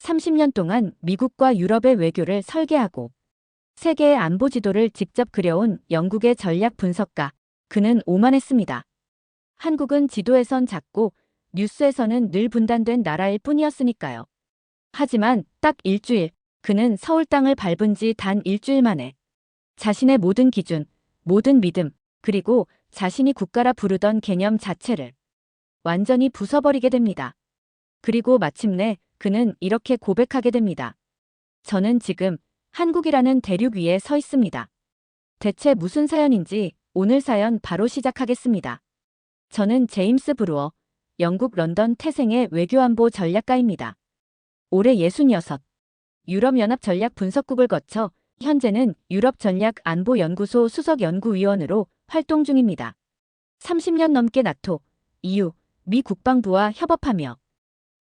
30년 동안 미국과 유럽의 외교를 설계하고 세계의 안보 지도를 직접 그려온 영국의 전략 분석가. 그는 오만했습니다. 한국은 지도에선 작고 뉴스에서는 늘 분단된 나라일 뿐이었으니까요. 하지만 딱 일주일, 그는 서울 땅을 밟은 지 단 일주일 만에 자신의 모든 기준, 모든 믿음, 그리고 자신이 국가라 부르던 개념 자체를 완전히 부숴버리게 됩니다. 그리고 마침내 그는 이렇게 고백하게 됩니다. 저는 지금 한국이라는 대륙 위에 서 있습니다. 대체 무슨 사연인지 오늘 사연 바로 시작하겠습니다. 저는 제임스 브루어, 영국 런던 태생의 외교안보 전략가입니다. 올해 66, 유럽연합 전략 분석국을 거쳐 현재는 유럽전략안보연구소 수석연구위원으로 활동 중입니다. 30년 넘게 나토, EU, 미 국방부와 협업하며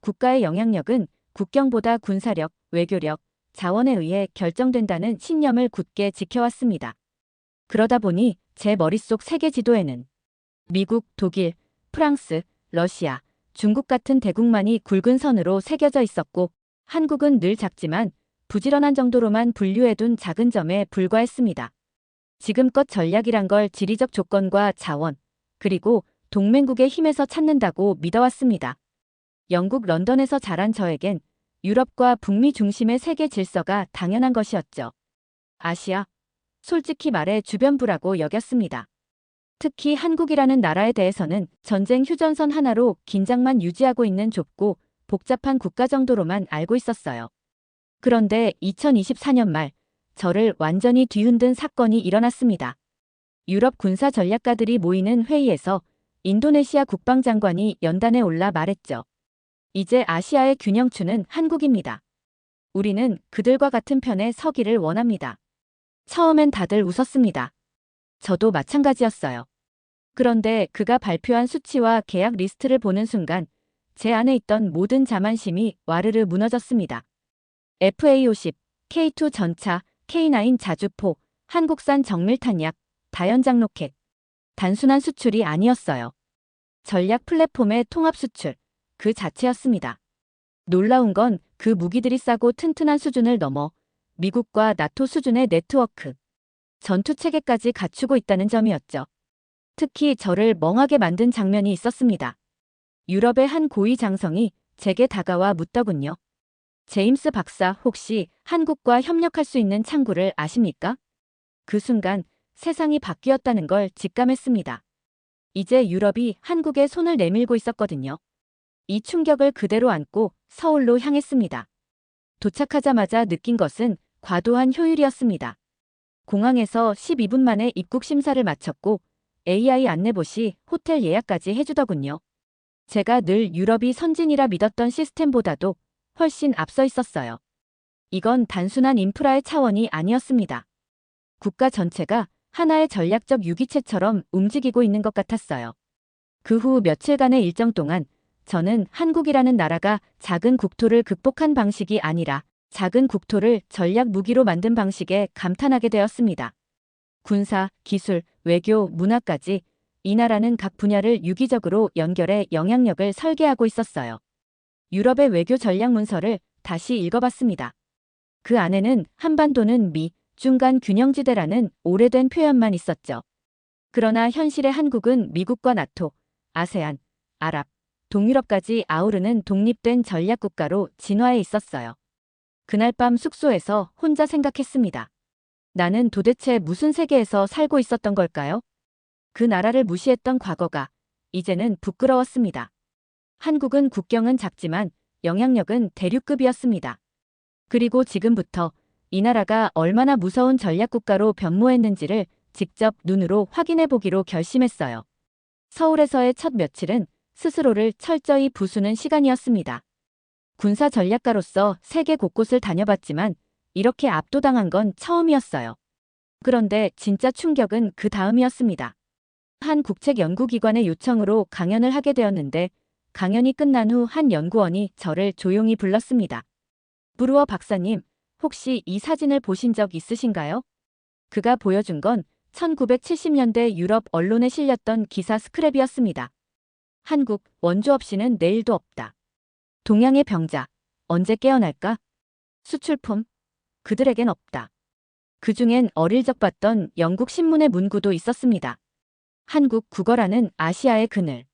국가의 영향력은 국경보다 군사력, 외교력, 자원에 의해 결정된다는 신념을 굳게 지켜왔습니다. 그러다 보니 제 머릿속 세계 지도에는 미국, 독일, 프랑스, 러시아, 중국 같은 대국만이 굵은 선으로 새겨져 있었고 한국은 늘 작지만 부지런한 정도로만 분류해둔 작은 점에 불과했습니다. 지금껏 전략이란 걸 지리적 조건과 자원, 그리고 동맹국의 힘에서 찾는다고 믿어왔습니다. 영국 런던에서 자란 저에겐 유럽과 북미 중심의 세계 질서가 당연한 것이었죠. 아시아, 솔직히 말해 주변부라고 여겼습니다. 특히 한국이라는 나라에 대해서는 전쟁 휴전선 하나로 긴장만 유지하고 있는 좁고 복잡한 국가 정도로만 알고 있었어요. 그런데 2024년 말 저를 완전히 뒤흔든 사건이 일어났습니다. 유럽 군사 전략가들이 모이는 회의에서 인도네시아 국방장관이 연단에 올라 말했죠. 이제 아시아의 균형추는 한국입니다. 우리는 그들과 같은 편에 서기를 원합니다. 처음엔 다들 웃었습니다. 저도 마찬가지였어요. 그런데 그가 발표한 수치와 계약 리스트를 보는 순간 제 안에 있던 모든 자만심이 와르르 무너졌습니다. FA-50, K2 전차, K9 자주포, 한국산 정밀탄약, 다연장 로켓. 단순한 수출이 아니었어요. 전략 플랫폼의 통합 수출, 그 자체였습니다. 놀라운 건 그 무기들이 싸고 튼튼한 수준을 넘어 미국과 나토 수준의 네트워크, 전투체계까지 갖추고 있다는 점이었죠. 특히 저를 멍하게 만든 장면이 있었습니다. 유럽의 한 고위 장성이 제게 다가와 묻더군요. 제임스 박사, 혹시 한국과 협력할 수 있는 창구를 아십니까? 그 순간 세상이 바뀌었다는 걸 직감했습니다. 이제 유럽이 한국에 손을 내밀고 있었거든요. 이 충격을 그대로 안고 서울로 향했습니다. 도착하자마자 느낀 것은 과도한 효율이었습니다. 공항에서 12분 만에 입국 심사를 마쳤고 AI 안내봇이 호텔 예약까지 해주더군요. 제가 늘 유럽이 선진이라 믿었던 시스템보다도 훨씬 앞서 있었어요. 이건 단순한 인프라의 차원이 아니었습니다. 국가 전체가 하나의 전략적 유기체처럼 움직이고 있는 것 같았어요. 그 후 며칠간의 일정 동안 저는 한국이라는 나라가 작은 국토를 극복한 방식이 아니라 작은 국토를 전략 무기로 만든 방식에 감탄하게 되었습니다. 군사, 기술, 외교, 문화까지 이 나라는 각 분야를 유기적으로 연결해 영향력을 설계하고 있었어요. 유럽의 외교 전략 문서를 다시 읽어봤습니다. 그 안에는 한반도는 미, 중간 균형지대라는 오래된 표현만 있었죠. 그러나 현실의 한국은 미국과 나토, 아세안, 아랍, 동유럽까지 아우르는 독립된 전략국가로 진화해 있었어요. 그날 밤 숙소에서 혼자 생각했습니다. 나는 도대체 무슨 세계에서 살고 있었던 걸까요? 그 나라를 무시했던 과거가 이제는 부끄러웠습니다. 한국은 국경은 작지만 영향력은 대륙급이었습니다. 그리고 지금부터 이 나라가 얼마나 무서운 전략국가로 변모했는지를 직접 눈으로 확인해 보기로 결심했어요. 서울에서의 첫 며칠은 스스로를 철저히 부수는 시간이었습니다. 군사 전략가로서 세계 곳곳을 다녀봤지만 이렇게 압도당한 건 처음이었어요. 그런데 진짜 충격은 그 다음이었습니다. 한 국책 연구기관의 요청으로 강연을 하게 되었는데 강연이 끝난 후 한 연구원이 저를 조용히 불렀습니다. 브루어 박사님, 혹시 이 사진을 보신 적 있으신가요? 그가 보여준 건 1970년대 유럽 언론에 실렸던 기사 스크랩이었습니다. 한국, 원조 없이는 내일도 없다. 동양의 병자, 언제 깨어날까? 수출품? 그들에겐 없다. 그중엔 어릴 적 봤던 영국 신문의 문구도 있었습니다. 한국 국어라는 아시아의 그늘.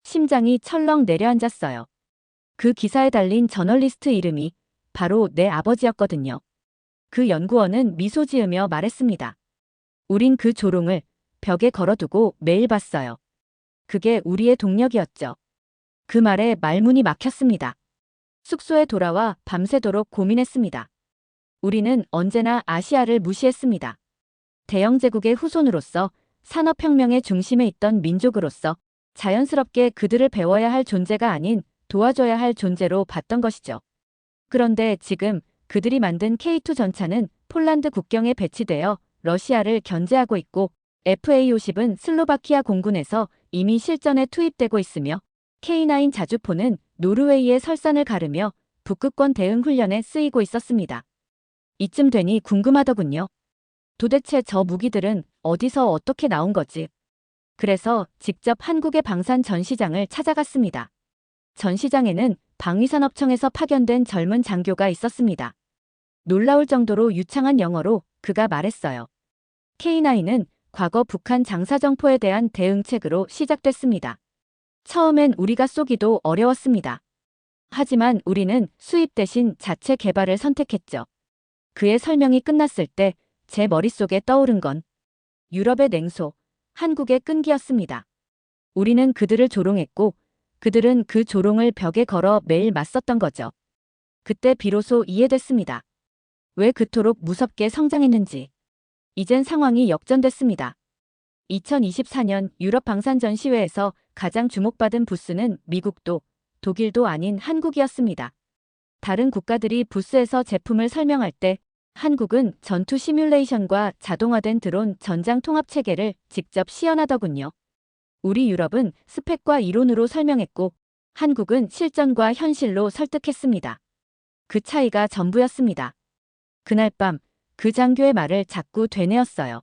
심장이 철렁 내려앉았어요. 그 기사에 달린 저널리스트 이름이 바로 내 아버지였거든요. 그 연구원은 미소 지으며 말했습니다. 우린 그 조롱을 벽에 걸어두고 매일 봤어요. 그게 우리의 동력이었죠. 그 말에 말문이 막혔습니다. 숙소에 돌아와 밤새도록 고민했습니다. 우리는 언제나 아시아를 무시했습니다. 대영제국의 후손으로서 산업혁명의 중심에 있던 민족으로서 자연스럽게 그들을 배워야 할 존재가 아닌 도와줘야 할 존재로 봤던 것이죠. 그런데 지금 그들이 만든 K2 전차는 폴란드 국경에 배치되어 러시아를 견제하고 있고 FA-50은 슬로바키아 공군에서 이미 실전에 투입되고 있으며 K9 자주포는 노르웨이의 설산을 가르며 북극권 대응 훈련에 쓰이고 있었습니다. 이쯤 되니 궁금하더군요. 도대체 저 무기들은 어디서 어떻게 나온 거지? 그래서 직접 한국의 방산 전시장을 찾아갔습니다. 전시장에는 방위산업청에서 파견된 젊은 장교가 있었습니다. 놀라울 정도로 유창한 영어로 그가 말했어요. K9은 과거 북한 장사정포에 대한 대응책으로 시작됐습니다. 처음엔 우리가 쏘기도 어려웠습니다. 하지만 우리는 수입 대신 자체 개발을 선택했죠. 그의 설명이 끝났을 때 제 머릿속에 떠오른 건 유럽의 냉소, 한국의 끈기였습니다. 우리는 그들을 조롱했고 그들은 그 조롱을 벽에 걸어 매일 맞섰던 거죠. 그때 비로소 이해됐습니다. 왜 그토록 무섭게 성장했는지. 이젠 상황이 역전됐습니다. 2024년 유럽 방산전시회에서 가장 주목받은 부스는 미국도 독일도 아닌 한국이었습니다. 다른 국가들이 부스에서 제품을 설명할 때 한국은 전투 시뮬레이션과 자동화된 드론 전장 통합 체계를 직접 시연하더군요. 우리 유럽은 스펙과 이론으로 설명했고 한국은 실전과 현실로 설득했습니다. 그 차이가 전부였습니다. 그날 밤 그 장교의 말을 자꾸 되뇌었어요.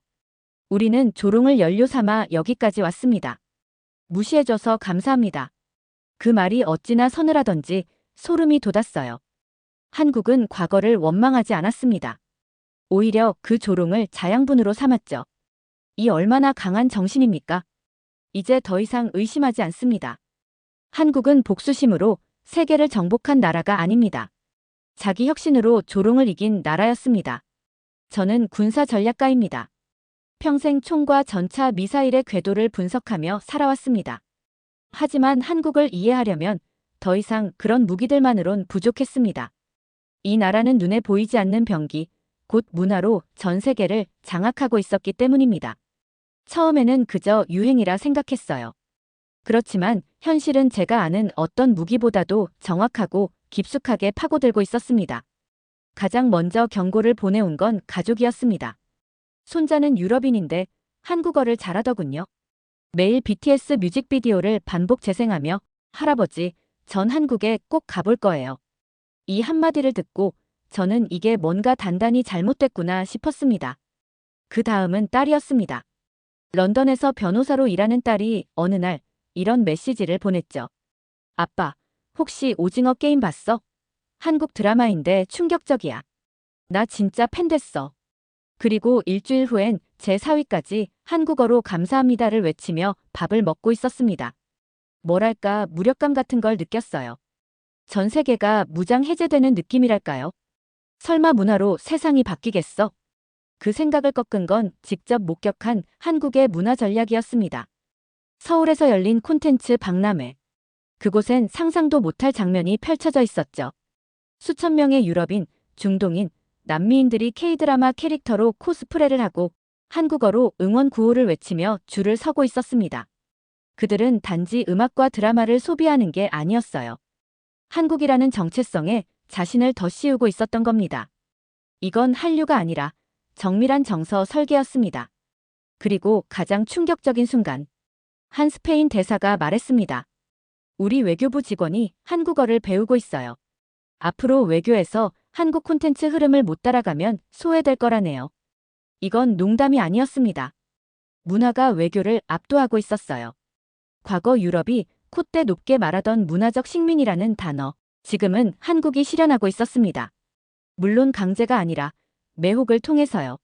우리는 조롱을 연료 삼아 여기까지 왔습니다. 무시해줘서 감사합니다. 그 말이 어찌나 서늘하던지 소름이 돋았어요. 한국은 과거를 원망하지 않았습니다. 오히려 그 조롱을 자양분으로 삼았죠. 이 얼마나 강한 정신입니까? 이제 더 이상 의심하지 않습니다. 한국은 복수심으로 세계를 정복한 나라가 아닙니다. 자기 혁신으로 조롱을 이긴 나라였습니다. 저는 군사 전략가입니다. 평생 총과 전차 미사일의 궤도를 분석하며 살아왔습니다. 하지만 한국을 이해하려면 더 이상 그런 무기들만으론 부족했습니다. 이 나라는 눈에 보이지 않는 병기, 곧 문화로 전 세계를 장악하고 있었기 때문입니다. 처음에는 그저 유행이라 생각했어요. 그렇지만 현실은 제가 아는 어떤 무기보다도 정확하고 깊숙하게 파고들고 있었습니다. 가장 먼저 경고를 보내온 건 가족이었습니다. 손자는 유럽인인데 한국어를 잘하더군요. 매일 BTS 뮤직비디오를 반복 재생하며 할아버지, 전 한국에 꼭 가볼 거예요. 이 한마디를 듣고 저는 이게 뭔가 단단히 잘못됐구나 싶었습니다. 그 다음은 딸이었습니다. 런던에서 변호사로 일하는 딸이 어느 날 이런 메시지를 보냈죠. 아빠, 혹시 오징어 게임 봤어? 한국 드라마인데 충격적이야. 나 진짜 팬 됐어. 그리고 일주일 후엔 제 사위까지 한국어로 감사합니다를 외치며 밥을 먹고 있었습니다. 뭐랄까 무력감 같은 걸 느꼈어요. 전 세계가 무장 해제되는 느낌이랄까요? 설마 문화로 세상이 바뀌겠어? 그 생각을 꺾은 건 직접 목격한 한국의 문화 전략이었습니다. 서울에서 열린 콘텐츠 박람회. 그곳엔 상상도 못할 장면이 펼쳐져 있었죠. 수천 명의 유럽인, 중동인, 남미인들이 K드라마 캐릭터로 코스프레를 하고 한국어로 응원 구호를 외치며 줄을 서고 있었습니다. 그들은 단지 음악과 드라마를 소비하는 게 아니었어요. 한국이라는 정체성에 자신을 덧씌우고 있었던 겁니다. 이건 한류가 아니라 정밀한 정서 설계였습니다. 그리고 가장 충격적인 순간, 한 스페인 대사가 말했습니다. 우리 외교부 직원이 한국어를 배우고 있어요. 앞으로 외교에서 한국 콘텐츠 흐름을 못 따라가면 소외될 거라네요. 이건 농담이 아니었습니다. 문화가 외교를 압도하고 있었어요. 과거 유럽이 콧대 높게 말하던 문화적 식민이라는 단어, 지금은 한국이 실현하고 있었습니다. 물론 강제가 아니라 매혹을 통해서요.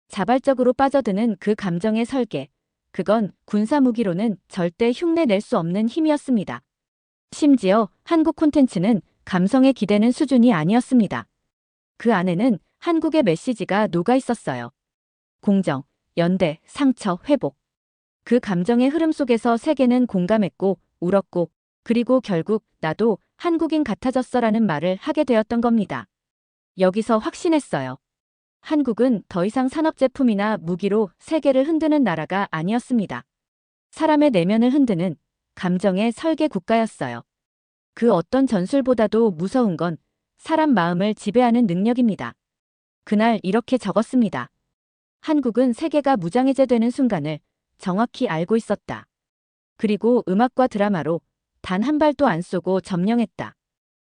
자발적으로 빠져드는 그 감정의 설계. 그건 군사무기로는 절대 흉내 낼 수 없는 힘이었습니다. 심지어 한국 콘텐츠는 감성에 기대는 수준이 아니었습니다. 그 안에는 한국의 메시지가 녹아 있었어요. 공정, 연대, 상처, 회복. 그 감정의 흐름 속에서 세계는 공감했고 울었고 그리고 결국 나도 한국인 같아졌어라는 말을 하게 되었던 겁니다. 여기서 확신했어요. 한국은 더 이상 산업제품이나 무기로 세계를 흔드는 나라가 아니었습니다. 사람의 내면을 흔드는 감정의 설계 국가였어요. 그 어떤 전술보다도 무서운 건 사람 마음을 지배하는 능력입니다. 그날 이렇게 적었습니다. 한국은 세계가 무장해제되는 순간을 정확히 알고 있었다. 그리고 음악과 드라마로 단 한 발도 안 쏘고 점령했다.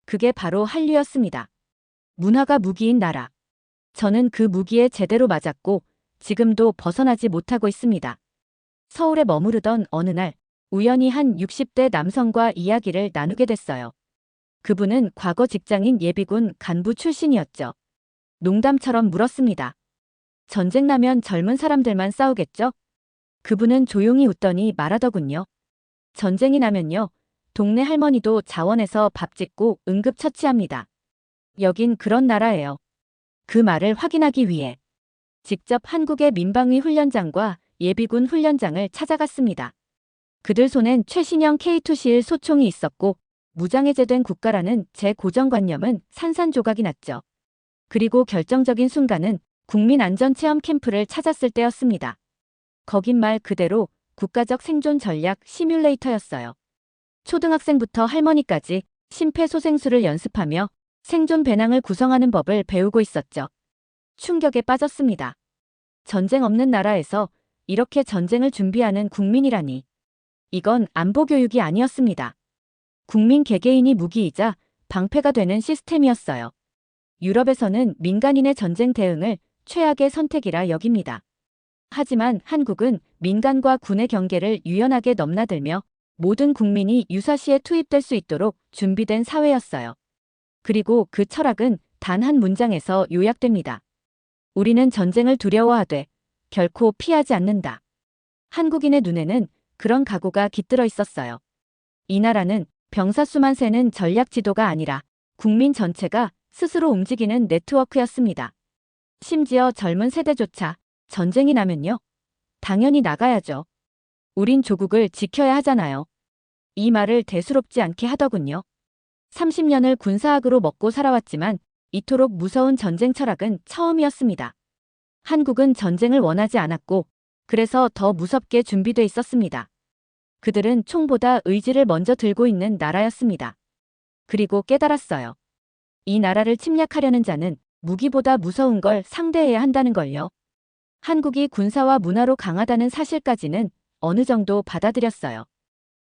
그게 바로 한류였습니다. 문화가 무기인 나라. 저는 그 무기에 제대로 맞았고 지금도 벗어나지 못하고 있습니다. 서울에 머무르던 어느 날 우연히 한 60대 남성과 이야기를 나누게 됐어요. 그분은 과거 직장인 예비군 간부 출신이었죠. 농담처럼 물었습니다. 전쟁 나면 젊은 사람들만 싸우겠죠? 그분은 조용히 웃더니 말하더군요. 전쟁이 나면요. 동네 할머니도 자원해서 밥 짓고 응급처치합니다. 여긴 그런 나라예요. 그 말을 확인하기 위해 직접 한국의 민방위 훈련장과 예비군 훈련장을 찾아갔습니다. 그들 손엔 최신형 K2C1 소총이 있었고 무장해제된 국가라는 제 고정관념은 산산조각이 났죠. 그리고 결정적인 순간은 국민안전체험 캠프를 찾았을 때였습니다. 거긴 말 그대로 국가적 생존 전략 시뮬레이터였어요. 초등학생부터 할머니까지 심폐소생술을 연습하며 생존 배낭을 구성하는 법을 배우고 있었죠. 충격에 빠졌습니다. 전쟁 없는 나라에서 이렇게 전쟁을 준비하는 국민이라니. 이건 안보 교육이 아니었습니다. 국민 개개인이 무기이자 방패가 되는 시스템이었어요. 유럽에서는 민간인의 전쟁 대응을 최악의 선택이라 여깁니다. 하지만 한국은 민간과 군의 경계를 유연하게 넘나들며 모든 국민이 유사시에 투입될 수 있도록 준비된 사회였어요. 그리고 그 철학은 단 한 문장에서 요약됩니다. 우리는 전쟁을 두려워하되 결코 피하지 않는다. 한국인의 눈에는 그런 각오가 깃들어 있었어요. 이 나라는 병사 수만 세는 전략 지도가 아니라 국민 전체가 스스로 움직이는 네트워크였습니다. 심지어 젊은 세대조차 전쟁이 나면요. 당연히 나가야죠. 우린 조국을 지켜야 하잖아요. 이 말을 대수롭지 않게 하더군요. 30년을 군사학으로 먹고 살아왔지만 이토록 무서운 전쟁 철학은 처음이었습니다. 한국은 전쟁을 원하지 않았고 그래서 더 무섭게 준비돼 있었습니다. 그들은 총보다 의지를 먼저 들고 있는 나라였습니다. 그리고 깨달았어요. 이 나라를 침략하려는 자는 무기보다 무서운 걸 상대해야 한다는 걸요. 한국이 군사와 문화로 강하다는 사실까지는 어느 정도 받아들였어요.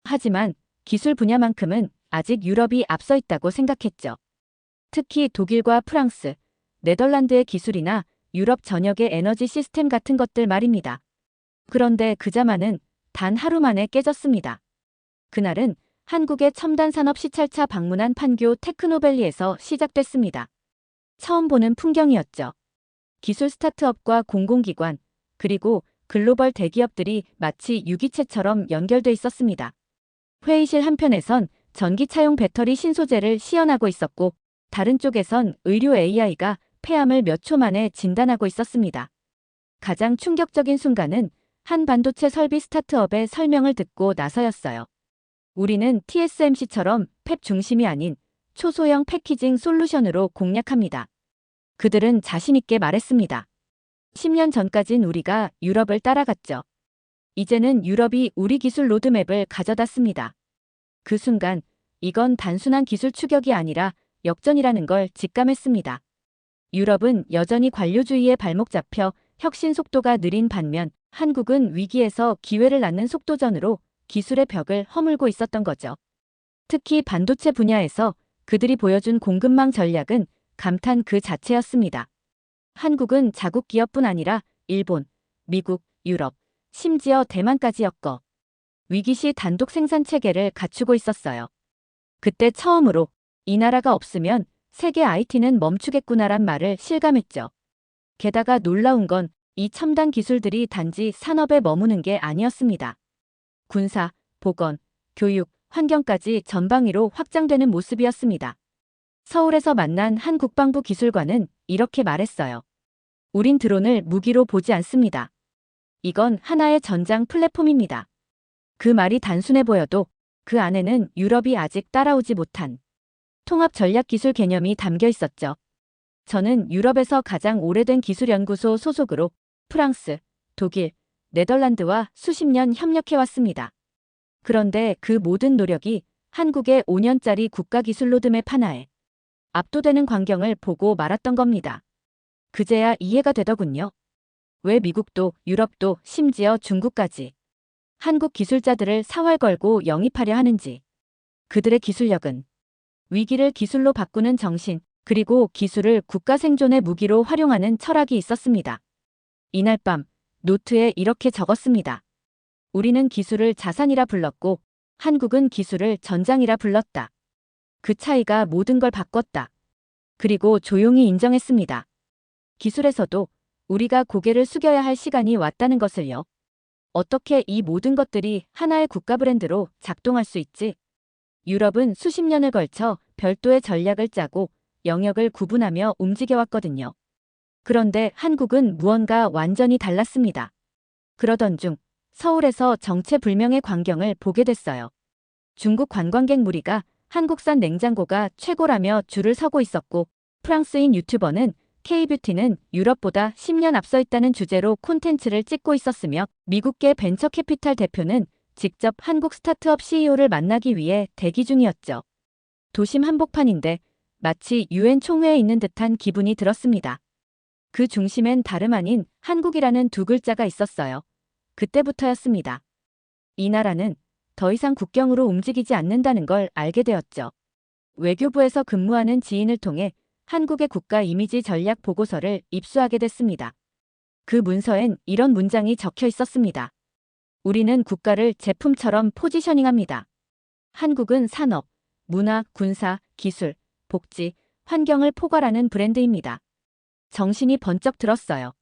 하지만 기술 분야만큼은 아직 유럽이 앞서 있다고 생각했죠. 특히 독일과 프랑스, 네덜란드의 기술이나 유럽 전역의 에너지 시스템 같은 것들 말입니다. 그런데 그 자만은 단 하루 만에 깨졌습니다. 그날은 한국의 첨단 산업 시찰차 방문한 판교 테크노밸리에서 시작됐습니다. 처음 보는 풍경이었죠. 기술 스타트업과 공공기관, 그리고 글로벌 대기업들이 마치 유기체처럼 연결돼 있었습니다. 회의실 한편에선 전기차용 배터리 신소재를 시연하고 있었고 다른 쪽에선 의료 AI가 폐암을 몇 초 만에 진단하고 있었습니다. 가장 충격적인 순간은 한 반도체 설비 스타트업의 설명을 듣고 나서였어요. 우리는 TSMC처럼 팹 중심이 아닌 초소형 패키징 솔루션으로 공략합니다. 그들은 자신있게 말했습니다. 10년 전까진 우리가 유럽을 따라갔죠. 이제는 유럽이 우리 기술 로드맵을 가져다 씁니다. 그 순간 이건 단순한 기술 추격이 아니라 역전이라는 걸 직감했습니다. 유럽은 여전히 관료주의에 발목 잡혀 혁신 속도가 느린 반면 한국은 위기에서 기회를 낳는 속도전으로 기술의 벽을 허물고 있었던 거죠. 특히 반도체 분야에서 그들이 보여준 공급망 전략은 감탄 그 자체였습니다. 한국은 자국 기업뿐 아니라 일본, 미국, 유럽, 심지어 대만까지 엮어 위기 시 단독 생산 체계를 갖추고 있었어요. 그때 처음으로 이 나라가 없으면 세계 IT는 멈추겠구나란 말을 실감했죠. 게다가 놀라운 건 이 첨단 기술들이 단지 산업에 머무는 게 아니었습니다. 군사, 보건, 교육, 환경까지 전방위로 확장되는 모습이었습니다. 서울에서 만난 한 국방부 기술관은 이렇게 말했어요. 우린 드론을 무기로 보지 않습니다. 이건 하나의 전장 플랫폼입니다. 그 말이 단순해 보여도 그 안에는 유럽이 아직 따라오지 못한 통합 전략 기술 개념이 담겨 있었죠. 저는 유럽에서 가장 오래된 기술연구소 소속으로 프랑스, 독일, 네덜란드와 수십 년 협력해왔습니다. 그런데 그 모든 노력이 한국의 5년짜리 국가기술 로드맵 하나에 압도되는 광경을 보고 말았던 겁니다. 그제야 이해가 되더군요. 왜 미국도 유럽도 심지어 중국까지 한국 기술자들을 사활 걸고 영입하려 하는지. 그들의 기술력은 위기를 기술로 바꾸는 정신, 그리고 기술을 국가 생존의 무기로 활용하는 철학이 있었습니다. 이날 밤 노트에 이렇게 적었습니다. 우리는 기술을 자산이라 불렀고 한국은 기술을 전장이라 불렀다. 그 차이가 모든 걸 바꿨다. 그리고 조용히 인정했습니다. 기술에서도 우리가 고개를 숙여야 할 시간이 왔다는 것을요. 어떻게 이 모든 것들이 하나의 국가 브랜드로 작동할 수 있지? 유럽은 수십 년을 걸쳐 별도의 전략을 짜고 영역을 구분하며 움직여왔거든요. 그런데 한국은 무언가 완전히 달랐습니다. 그러던 중 서울에서 정체불명의 광경을 보게 됐어요. 중국 관광객 무리가 한국산 냉장고가 최고라며 줄을 서고 있었고, 프랑스인 유튜버는 K뷰티는 유럽보다 10년 앞서 있다는 주제로 콘텐츠를 찍고 있었으며, 미국계 벤처캐피탈 대표는 직접 한국 스타트업 CEO를 만나기 위해 대기 중이었죠. 도심 한복판인데 마치 유엔 총회에 있는 듯한 기분이 들었습니다. 그 중심엔 다름 아닌 한국이라는 두 글자가 있었어요. 그때부터였습니다. 이 나라는 더 이상 국경으로 움직이지 않는다는 걸 알게 되었죠. 외교부에서 근무하는 지인을 통해 한국의 국가 이미지 전략 보고서를 입수하게 됐습니다. 그 문서엔 이런 문장이 적혀 있었습니다. 우리는 국가를 제품처럼 포지셔닝합니다. 한국은 산업, 문화, 군사, 기술, 복지, 환경을 포괄하는 브랜드입니다. 정신이 번쩍 들었어요.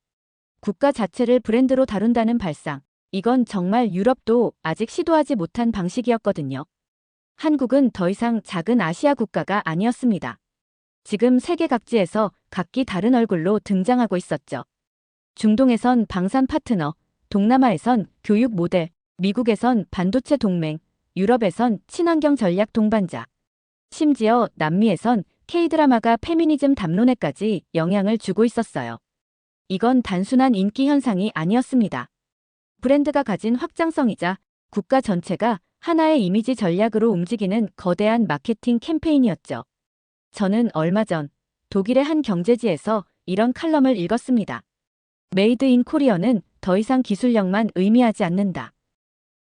국가 자체를 브랜드로 다룬다는 발상. 이건 정말 유럽도 아직 시도하지 못한 방식이었거든요. 한국은 더 이상 작은 아시아 국가가 아니었습니다. 지금 세계 각지에서 각기 다른 얼굴로 등장하고 있었죠. 중동에선 방산 파트너, 동남아에선 교육 모델, 미국에선 반도체 동맹, 유럽에선 친환경 전략 동반자. 심지어 남미에선 K드라마가 페미니즘 담론에까지 영향을 주고 있었어요. 이건 단순한 인기 현상이 아니었습니다. 브랜드가 가진 확장성이자 국가 전체가 하나의 이미지 전략으로 움직이는 거대한 마케팅 캠페인이었죠. 저는 얼마 전 독일의 한 경제지에서 이런 칼럼을 읽었습니다. 메이드 인 코리어는 더 이상 기술력만 의미하지 않는다.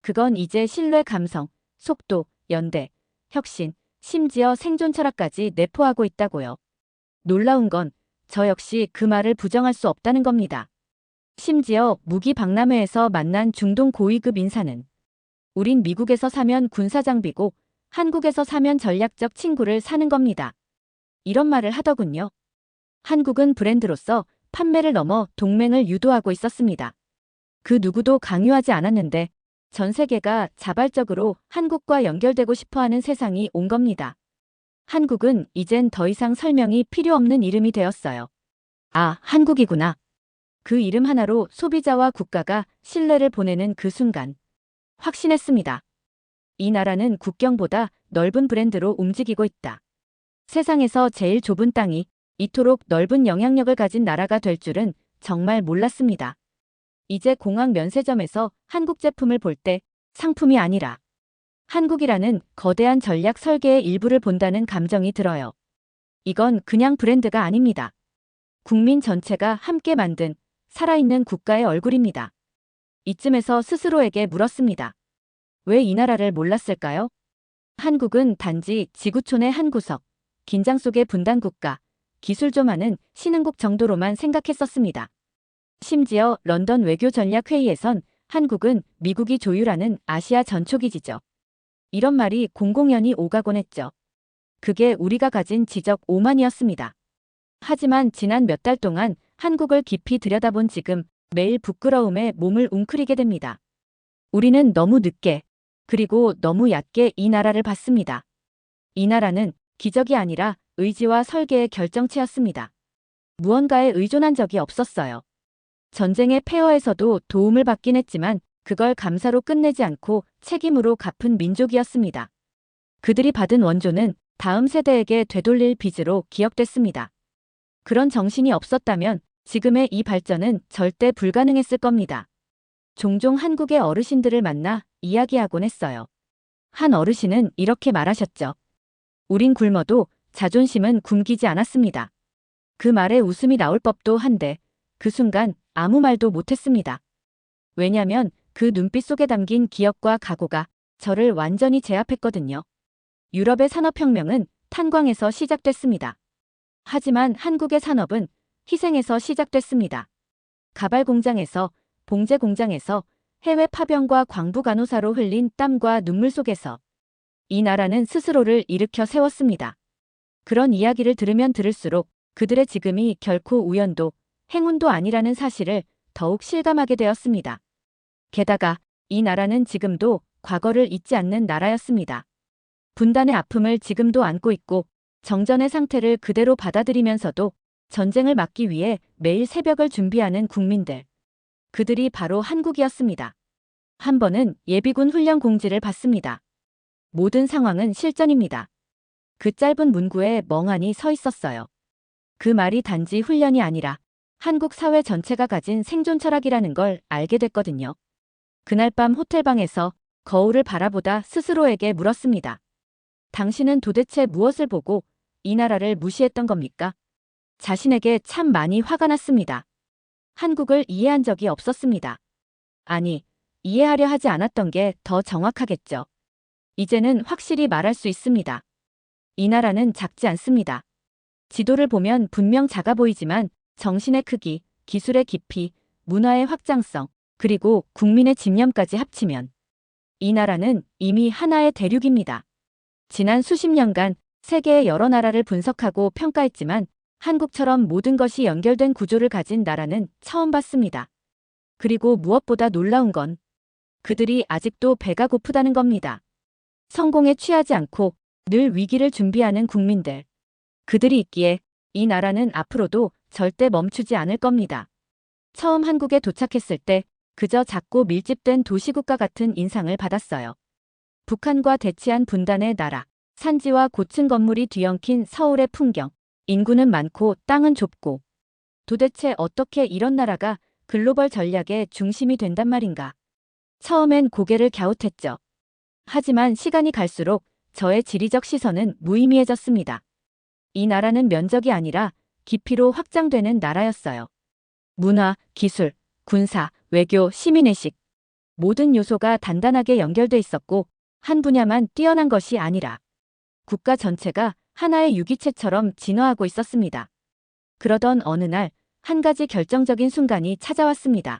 그건 이제 신뢰 감성, 속도, 연대, 혁신, 심지어 생존 철학까지 내포하고 있다고요. 놀라운 건 저 역시 그 말을 부정할 수 없다는 겁니다. 심지어 무기 박람회에서 만난 중동 고위급 인사는 우린 미국에서 사면 군사장비고 한국에서 사면 전략적 친구를 사는 겁니다. 이런 말을 하더군요. 한국은 브랜드로서 판매를 넘어 동맹을 유도하고 있었습니다. 그 누구도 강요하지 않았는데 전 세계가 자발적으로 한국과 연결되고 싶어하는 세상이 온 겁니다. 한국은 이젠 더 이상 설명이 필요 없는 이름이 되었어요. 아, 한국이구나. 그 이름 하나로 소비자와 국가가 신뢰를 보내는 그 순간 확신했습니다. 이 나라는 국경보다 넓은 브랜드로 움직이고 있다. 세상에서 제일 좁은 땅이 이토록 넓은 영향력을 가진 나라가 될 줄은 정말 몰랐습니다. 이제 공항 면세점에서 한국 제품을 볼 때 상품이 아니라 한국이라는 거대한 전략 설계의 일부를 본다는 감정이 들어요. 이건 그냥 브랜드가 아닙니다. 국민 전체가 함께 만든 살아있는 국가의 얼굴입니다. 이쯤에서 스스로에게 물었습니다. 왜 이 나라를 몰랐을까요? 한국은 단지 지구촌의 한 구석, 긴장 속의 분단 국가, 기술 좀 하는 신흥국 정도로만 생각했었습니다. 심지어 런던 외교전략회의에선 한국은 미국이 조율하는 아시아 전초기지죠. 이런 말이 공공연히 오가곤 했죠. 그게 우리가 가진 지적 오만이었습니다. 하지만 지난 몇 달 동안 한국을 깊이 들여다본 지금 매일 부끄러움에 몸을 웅크리게 됩니다. 우리는 너무 늦게, 그리고 너무 얕게 이 나라를 봤습니다. 이 나라는 기적이 아니라 의지와 설계의 결정체였습니다. 무언가에 의존한 적이 없었어요. 전쟁의 폐허에서도 도움을 받긴 했지만 그걸 감사로 끝내지 않고 책임으로 갚은 민족이었습니다. 그들이 받은 원조는 다음 세대에게 되돌릴 빚으로 기억됐습니다. 그런 정신이 없었다면 지금의 이 발전은 절대 불가능했을 겁니다. 종종 한국의 어르신들을 만나 이야기하곤 했어요. 한 어르신은 이렇게 말하셨죠. 우린 굶어도 자존심은 굶기지 않았습니다. 그 말에 웃음이 나올 법도 한데 그 순간 아무 말도 못했습니다. 왜냐면 그 눈빛 속에 담긴 기억과 각오가 저를 완전히 제압했거든요. 유럽의 산업혁명은 탄광에서 시작됐습니다. 하지만 한국의 산업은 희생에서 시작됐습니다. 가발 공장에서, 봉제 공장에서, 해외 파병과 광부 간호사로 흘린 땀과 눈물 속에서 이 나라는 스스로를 일으켜 세웠습니다. 그런 이야기를 들으면 들을수록 그들의 지금이 결코 우연도, 행운도 아니라는 사실을 더욱 실감하게 되었습니다. 게다가 이 나라는 지금도 과거를 잊지 않는 나라였습니다. 분단의 아픔을 지금도 안고 있고 정전의 상태를 그대로 받아들이면서도 전쟁을 막기 위해 매일 새벽을 준비하는 국민들. 그들이 바로 한국이었습니다. 한 번은 예비군 훈련 공지를 받습니다. 모든 상황은 실전입니다. 그 짧은 문구에 멍하니 서 있었어요. 그 말이 단지 훈련이 아니라 한국 사회 전체가 가진 생존 철학이라는 걸 알게 됐거든요. 그날 밤 호텔방에서 거울을 바라보다 스스로에게 물었습니다. 당신은 도대체 무엇을 보고 이 나라를 무시했던 겁니까? 자신에게 참 많이 화가 났습니다. 한국을 이해한 적이 없었습니다. 아니, 이해하려 하지 않았던 게 더 정확하겠죠. 이제는 확실히 말할 수 있습니다. 이 나라는 작지 않습니다. 지도를 보면 분명 작아 보이지만 정신의 크기, 기술의 깊이, 문화의 확장성, 그리고 국민의 집념까지 합치면 이 나라는 이미 하나의 대륙입니다. 지난 수십 년간 세계의 여러 나라를 분석하고 평가했지만 한국처럼 모든 것이 연결된 구조를 가진 나라는 처음 봤습니다. 그리고 무엇보다 놀라운 건 그들이 아직도 배가 고프다는 겁니다. 성공에 취하지 않고 늘 위기를 준비하는 국민들. 그들이 있기에 이 나라는 앞으로도 절대 멈추지 않을 겁니다. 처음 한국에 도착했을 때 그저 작고 밀집된 도시국가 같은 인상을 받았어요. 북한과 대치한 분단의 나라, 산지와 고층 건물이 뒤엉킨 서울의 풍경, 인구는 많고 땅은 좁고. 도대체 어떻게 이런 나라가 글로벌 전략의 중심이 된단 말인가. 처음엔 고개를 갸웃했죠. 하지만 시간이 갈수록 저의 지리적 시선은 무의미해졌습니다. 이 나라는 면적이 아니라 깊이로 확장되는 나라였어요. 문화, 기술, 군사, 외교, 시민의식. 모든 요소가 단단하게 연결돼 있었고 한 분야만 뛰어난 것이 아니라 국가 전체가 하나의 유기체처럼 진화하고 있었습니다. 그러던 어느 날 한 가지 결정적인 순간이 찾아왔습니다.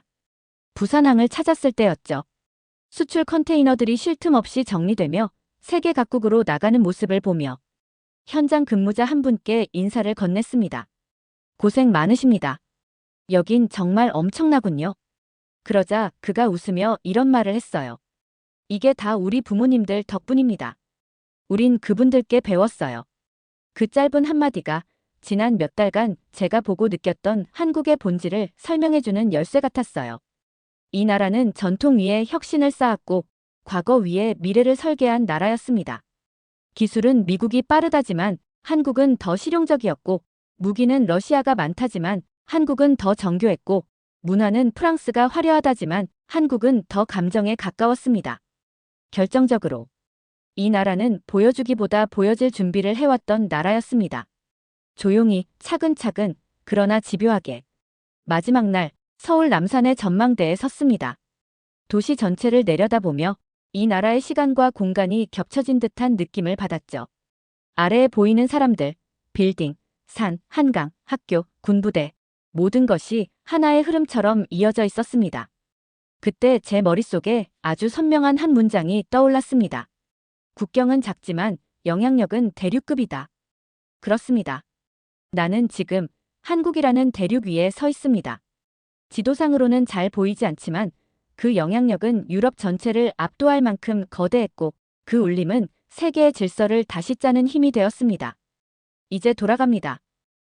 부산항을 찾았을 때였죠. 수출 컨테이너들이 쉴 틈 없이 정리되며 세계 각국으로 나가는 모습을 보며 현장 근무자 한 분께 인사를 건넸습니다. 고생 많으십니다. 여긴 정말 엄청나군요. 그러자 그가 웃으며 이런 말을 했어요. 이게 다 우리 부모님들 덕분입니다. 우린 그분들께 배웠어요. 그 짧은 한마디가 지난 몇 달간 제가 보고 느꼈던 한국의 본질을 설명해주는 열쇠 같았어요. 이 나라는 전통 위에 혁신을 쌓았고 과거 위에 미래를 설계한 나라였습니다. 기술은 미국이 빠르다지만 한국은 더 실용적이었고 무기는 러시아가 많다지만 한국은 더 정교했고 문화는 프랑스가 화려하다지만 한국은 더 감정에 가까웠습니다. 결정적으로 이 나라는 보여주기보다 보여질 준비를 해왔던 나라였습니다. 조용히 차근차근 그러나 집요하게 마지막 날 서울 남산의 전망대에 섰습니다. 도시 전체를 내려다보며 이 나라의 시간과 공간이 겹쳐진 듯한 느낌을 받았죠. 아래에 보이는 사람들, 빌딩, 산, 한강, 학교, 군부대 모든 것이 하나의 흐름처럼 이어져 있었습니다. 그때 제 머릿속에 아주 선명한 한 문장이 떠올랐습니다. 국경은 작지만 영향력은 대륙급이다. 그렇습니다. 나는 지금 한국이라는 대륙 위에 서 있습니다. 지도상으로는 잘 보이지 않지만 그 영향력은 유럽 전체를 압도할 만큼 거대했고 그 울림은 세계의 질서를 다시 짜는 힘이 되었습니다. 이제 돌아갑니다.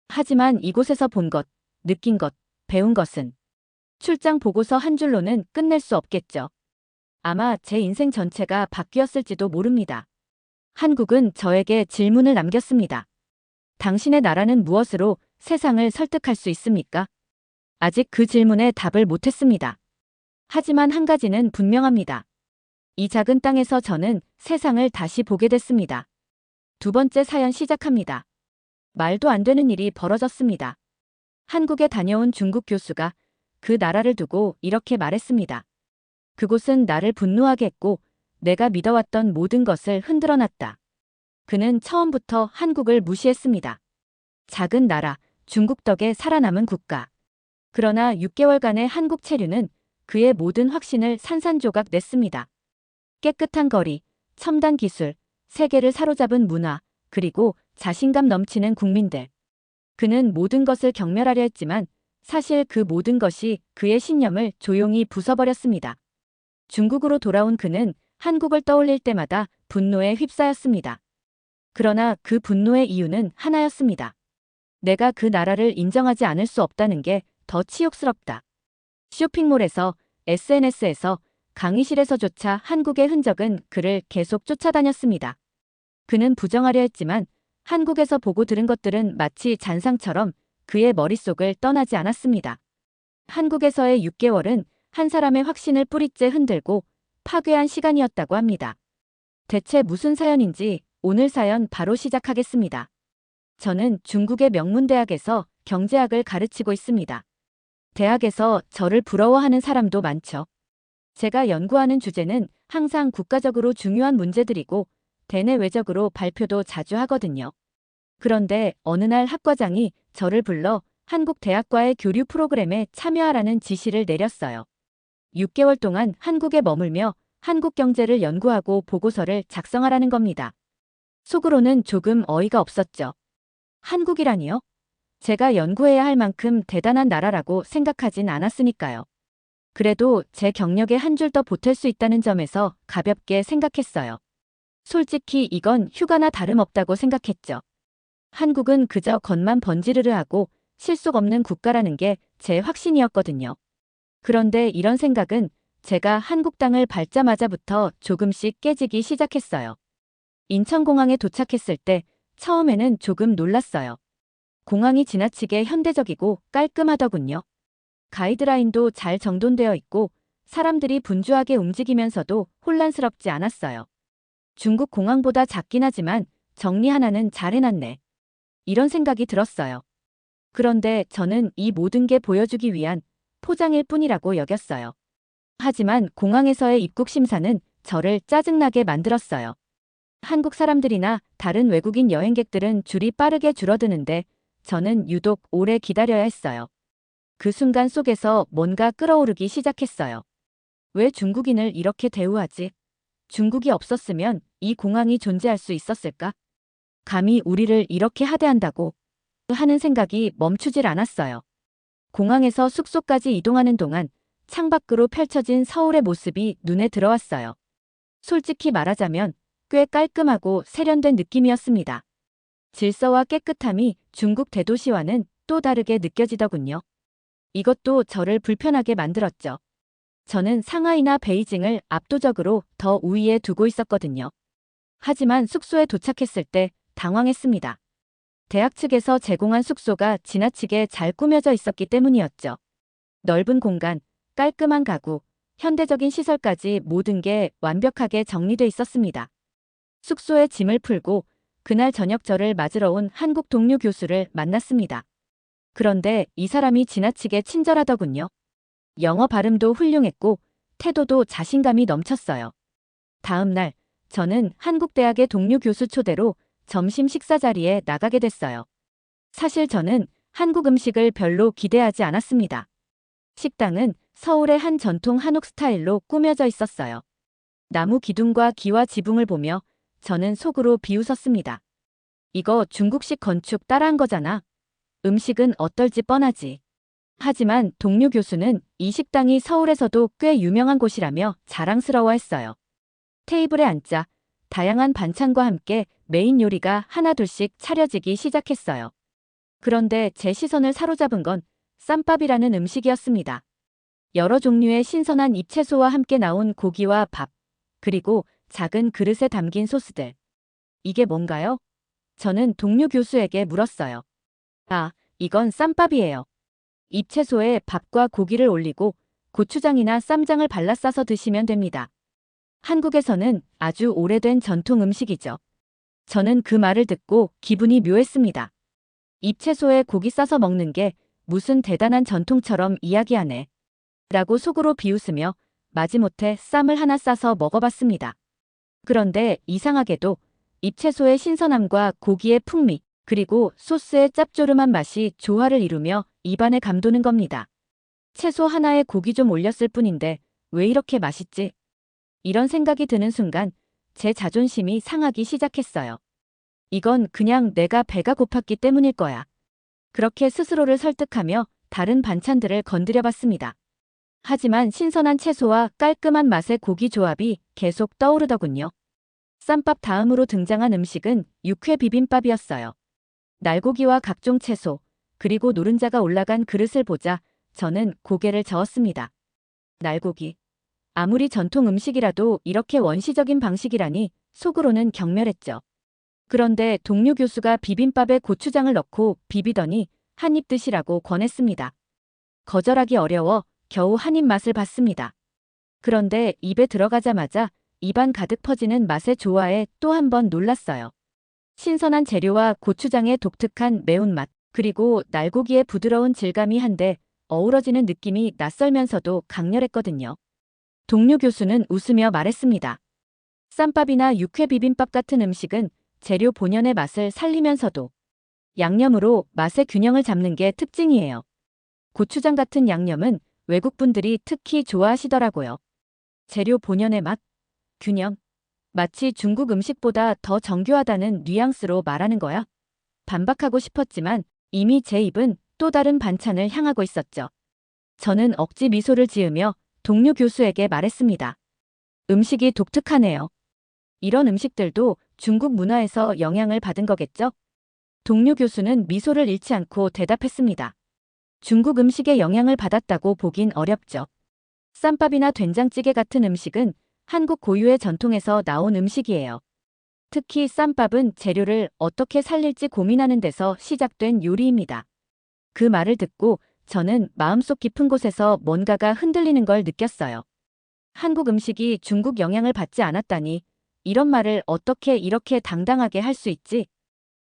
하지만 이곳에서 본 것, 느낀 것, 배운 것은 출장 보고서 한 줄로는 끝낼 수 없겠죠. 아마 제 인생 전체가 바뀌었을지도 모릅니다. 한국은 저에게 질문을 남겼습니다. 당신의 나라는 무엇으로 세상을 설득할 수 있습니까? 아직 그 질문에 답을 못했습니다. 하지만 한 가지는 분명합니다. 이 작은 땅에서 저는 세상을 다시 보게 됐습니다. 두 번째 사연 시작합니다. 말도 안 되는 일이 벌어졌습니다. 한국에 다녀온 중국 교수가 그 나라를 두고 이렇게 말했습니다. 그곳은 나를 분노하게 했고 내가 믿어왔던 모든 것을 흔들어놨다. 그는 처음부터 한국을 무시했습니다. 작은 나라, 중국 덕에 살아남은 국가. 그러나 6개월간의 한국 체류는 그의 모든 확신을 산산조각 냈습니다. 깨끗한 거리, 첨단 기술, 세계를 사로잡은 문화, 그리고 자신감 넘치는 국민들. 그는 모든 것을 경멸하려 했지만 사실 그 모든 것이 그의 신념을 조용히 부숴버렸습니다. 중국으로 돌아온 그는 한국을 떠올릴 때마다 분노에 휩싸였습니다. 그러나 그 분노의 이유는 하나였습니다. 내가 그 나라를 인정하지 않을 수 없다는 게 더 치욕스럽다. 쇼핑몰에서, SNS에서, 강의실에서조차 한국의 흔적은 그를 계속 쫓아다녔습니다. 그는 부정하려 했지만 한국에서 보고 들은 것들은 마치 잔상처럼 그의 머릿속을 떠나지 않았습니다. 한국에서의 6개월은 한 사람의 확신을 뿌리째 흔들고 파괴한 시간이었다고 합니다. 대체 무슨 사연인지 오늘 사연 바로 시작하겠습니다. 저는 중국의 명문대학에서 경제학을 가르치고 있습니다. 대학에서 저를 부러워하는 사람도 많죠. 제가 연구하는 주제는 항상 국가적으로 중요한 문제들이고 대내외적으로 발표도 자주 하거든요. 그런데 어느 날 학과장이 저를 불러 한국 대학과의 교류 프로그램에 참여하라는 지시를 내렸어요. 6개월 동안 한국에 머물며 한국 경제를 연구하고 보고서를 작성하라는 겁니다. 속으로는 조금 어이가 없었죠. 한국이라니요? 제가 연구해야 할 만큼 대단한 나라라고 생각하진 않았으니까요. 그래도 제 경력에 한 줄 더 보탤 수 있다는 점에서 가볍게 생각했어요. 솔직히 이건 휴가나 다름없다고 생각했죠. 한국은 그저 겉만 번지르르하고 실속 없는 국가라는 게 제 확신이었거든요. 그런데 이런 생각은 제가 한국 땅을 밟자마자부터 조금씩 깨지기 시작했어요. 인천공항에 도착했을 때 처음에는 조금 놀랐어요. 공항이 지나치게 현대적이고 깔끔하더군요. 가이드라인도 잘 정돈되어 있고 사람들이 분주하게 움직이면서도 혼란스럽지 않았어요. 중국 공항보다 작긴 하지만 정리 하나는 잘 해놨네. 이런 생각이 들었어요. 그런데 저는 이 모든 게 보여주기 위한 포장일 뿐이라고 여겼어요. 하지만 공항에서의 입국 심사는 저를 짜증나게 만들었어요. 한국 사람들이나 다른 외국인 여행객들은 줄이 빠르게 줄어드는데 저는 유독 오래 기다려야 했어요. 그 순간 속에서 뭔가 끓어오르기 시작했어요. 왜 중국인을 이렇게 대우하지? 중국이 없었으면 이 공항이 존재할 수 있었을까? 감히 우리를 이렇게 하대한다고 하는 생각이 멈추질 않았어요. 공항에서 숙소까지 이동하는 동안 창밖으로 펼쳐진 서울의 모습이 눈에 들어왔어요. 솔직히 말하자면 꽤 깔끔하고 세련된 느낌이었습니다. 질서와 깨끗함이 중국 대도시와는 또 다르게 느껴지더군요. 이것도 저를 불편하게 만들었죠. 저는 상하이나 베이징을 압도적으로 더 우위에 두고 있었거든요. 하지만 숙소에 도착했을 때 당황했습니다. 대학 측에서 제공한 숙소가 지나치게 잘 꾸며져 있었기 때문이었죠. 넓은 공간, 깔끔한 가구, 현대적인 시설까지 모든 게 완벽하게 정리돼 있었습니다. 숙소에 짐을 풀고 그날 저녁 저를 맞으러 온 한국 동료 교수를 만났습니다. 그런데 이 사람이 지나치게 친절하더군요. 영어 발음도 훌륭했고 태도도 자신감이 넘쳤어요. 다음 날 저는 한국대학의 동료 교수 초대로 점심 식사 자리에 나가게 됐어요. 사실 저는 한국 음식을 별로 기대하지 않았습니다. 식당은 서울의 한 전통 한옥 스타일로 꾸며져 있었어요. 나무 기둥과 기와 지붕을 보며 저는 속으로 비웃었습니다. 이거 중국식 건축 따라한 거잖아. 음식은 어떨지 뻔하지. 하지만 동료 교수는 이 식당이 서울에서도 꽤 유명한 곳이라며 자랑스러워했어요. 테이블에 앉자 다양한 반찬과 함께 메인 요리가 하나둘씩 차려지기 시작했어요. 그런데 제 시선을 사로잡은 건 쌈밥이라는 음식이었습니다. 여러 종류의 신선한 잎채소와 함께 나온 고기와 밥, 그리고 작은 그릇에 담긴 소스들. 이게 뭔가요? 저는 동료 교수에게 물었어요. 아, 이건 쌈밥이에요. 잎채소에 밥과 고기를 올리고 고추장이나 쌈장을 발라 싸서 드시면 됩니다. 한국에서는 아주 오래된 전통 음식이죠. 저는 그 말을 듣고 기분이 묘했습니다. 잎채소에 고기 싸서 먹는 게 무슨 대단한 전통처럼 이야기하네. 라고 속으로 비웃으며 마지못해 쌈을 하나 싸서 먹어봤습니다. 그런데 이상하게도 잎채소의 신선함과 고기의 풍미, 그리고 소스의 짭조름한 맛이 조화를 이루며 입안에 감도는 겁니다. 채소 하나에 고기 좀 올렸을 뿐인데 왜 이렇게 맛있지? 이런 생각이 드는 순간 제 자존심이 상하기 시작했어요. 이건 그냥 내가 배가 고팠기 때문일 거야. 그렇게 스스로를 설득하며 다른 반찬들을 건드려 봤습니다. 하지만 신선한 채소와 깔끔한 맛의 고기 조합이 계속 떠오르더군요. 쌈밥 다음으로 등장한 음식은 육회 비빔밥이었어요. 날고기와 각종 채소, 그리고 노른자가 올라간 그릇을 보자 저는 고개를 저었습니다. 날고기. 아무리 전통 음식이라도 이렇게 원시적인 방식이라니 속으로는 경멸했죠. 그런데 동료 교수가 비빔밥에 고추장을 넣고 비비더니 한 입 드시라고 권했습니다. 거절하기 어려워 겨우 한 입 맛을 봤습니다. 그런데 입에 들어가자마자 입안 가득 퍼지는 맛의 조화에 또 한 번 놀랐어요. 신선한 재료와 고추장의 독특한 매운맛, 그리고 날고기의 부드러운 질감이 한데 어우러지는 느낌이 낯설면서도 강렬했거든요. 동료 교수는 웃으며 말했습니다. 쌈밥이나 육회 비빔밥 같은 음식은 재료 본연의 맛을 살리면서도 양념으로 맛의 균형을 잡는 게 특징이에요. 고추장 같은 양념은 외국분들이 특히 좋아하시더라고요. 재료 본연의 맛, 균형. 마치 중국 음식보다 더 정교하다는 뉘앙스로 말하는 거야. 반박하고 싶었지만 이미 제 입은 또 다른 반찬을 향하고 있었죠. 저는 억지 미소를 지으며 동료 교수에게 말했습니다. 음식이 독특하네요. 이런 음식들도 중국 문화에서 영향을 받은 거겠죠? 동료 교수는 미소를 잃지 않고 대답했습니다. 중국 음식에 영향을 받았다고 보긴 어렵죠. 쌈밥이나 된장찌개 같은 음식은 한국 고유의 전통에서 나온 음식이에요. 특히 쌈밥은 재료를 어떻게 살릴지 고민하는 데서 시작된 요리입니다. 그 말을 듣고 저는 마음속 깊은 곳에서 뭔가가 흔들리는 걸 느꼈어요. 한국 음식이 중국 영향을 받지 않았다니 이런 말을 어떻게 이렇게 당당하게 할 수 있지?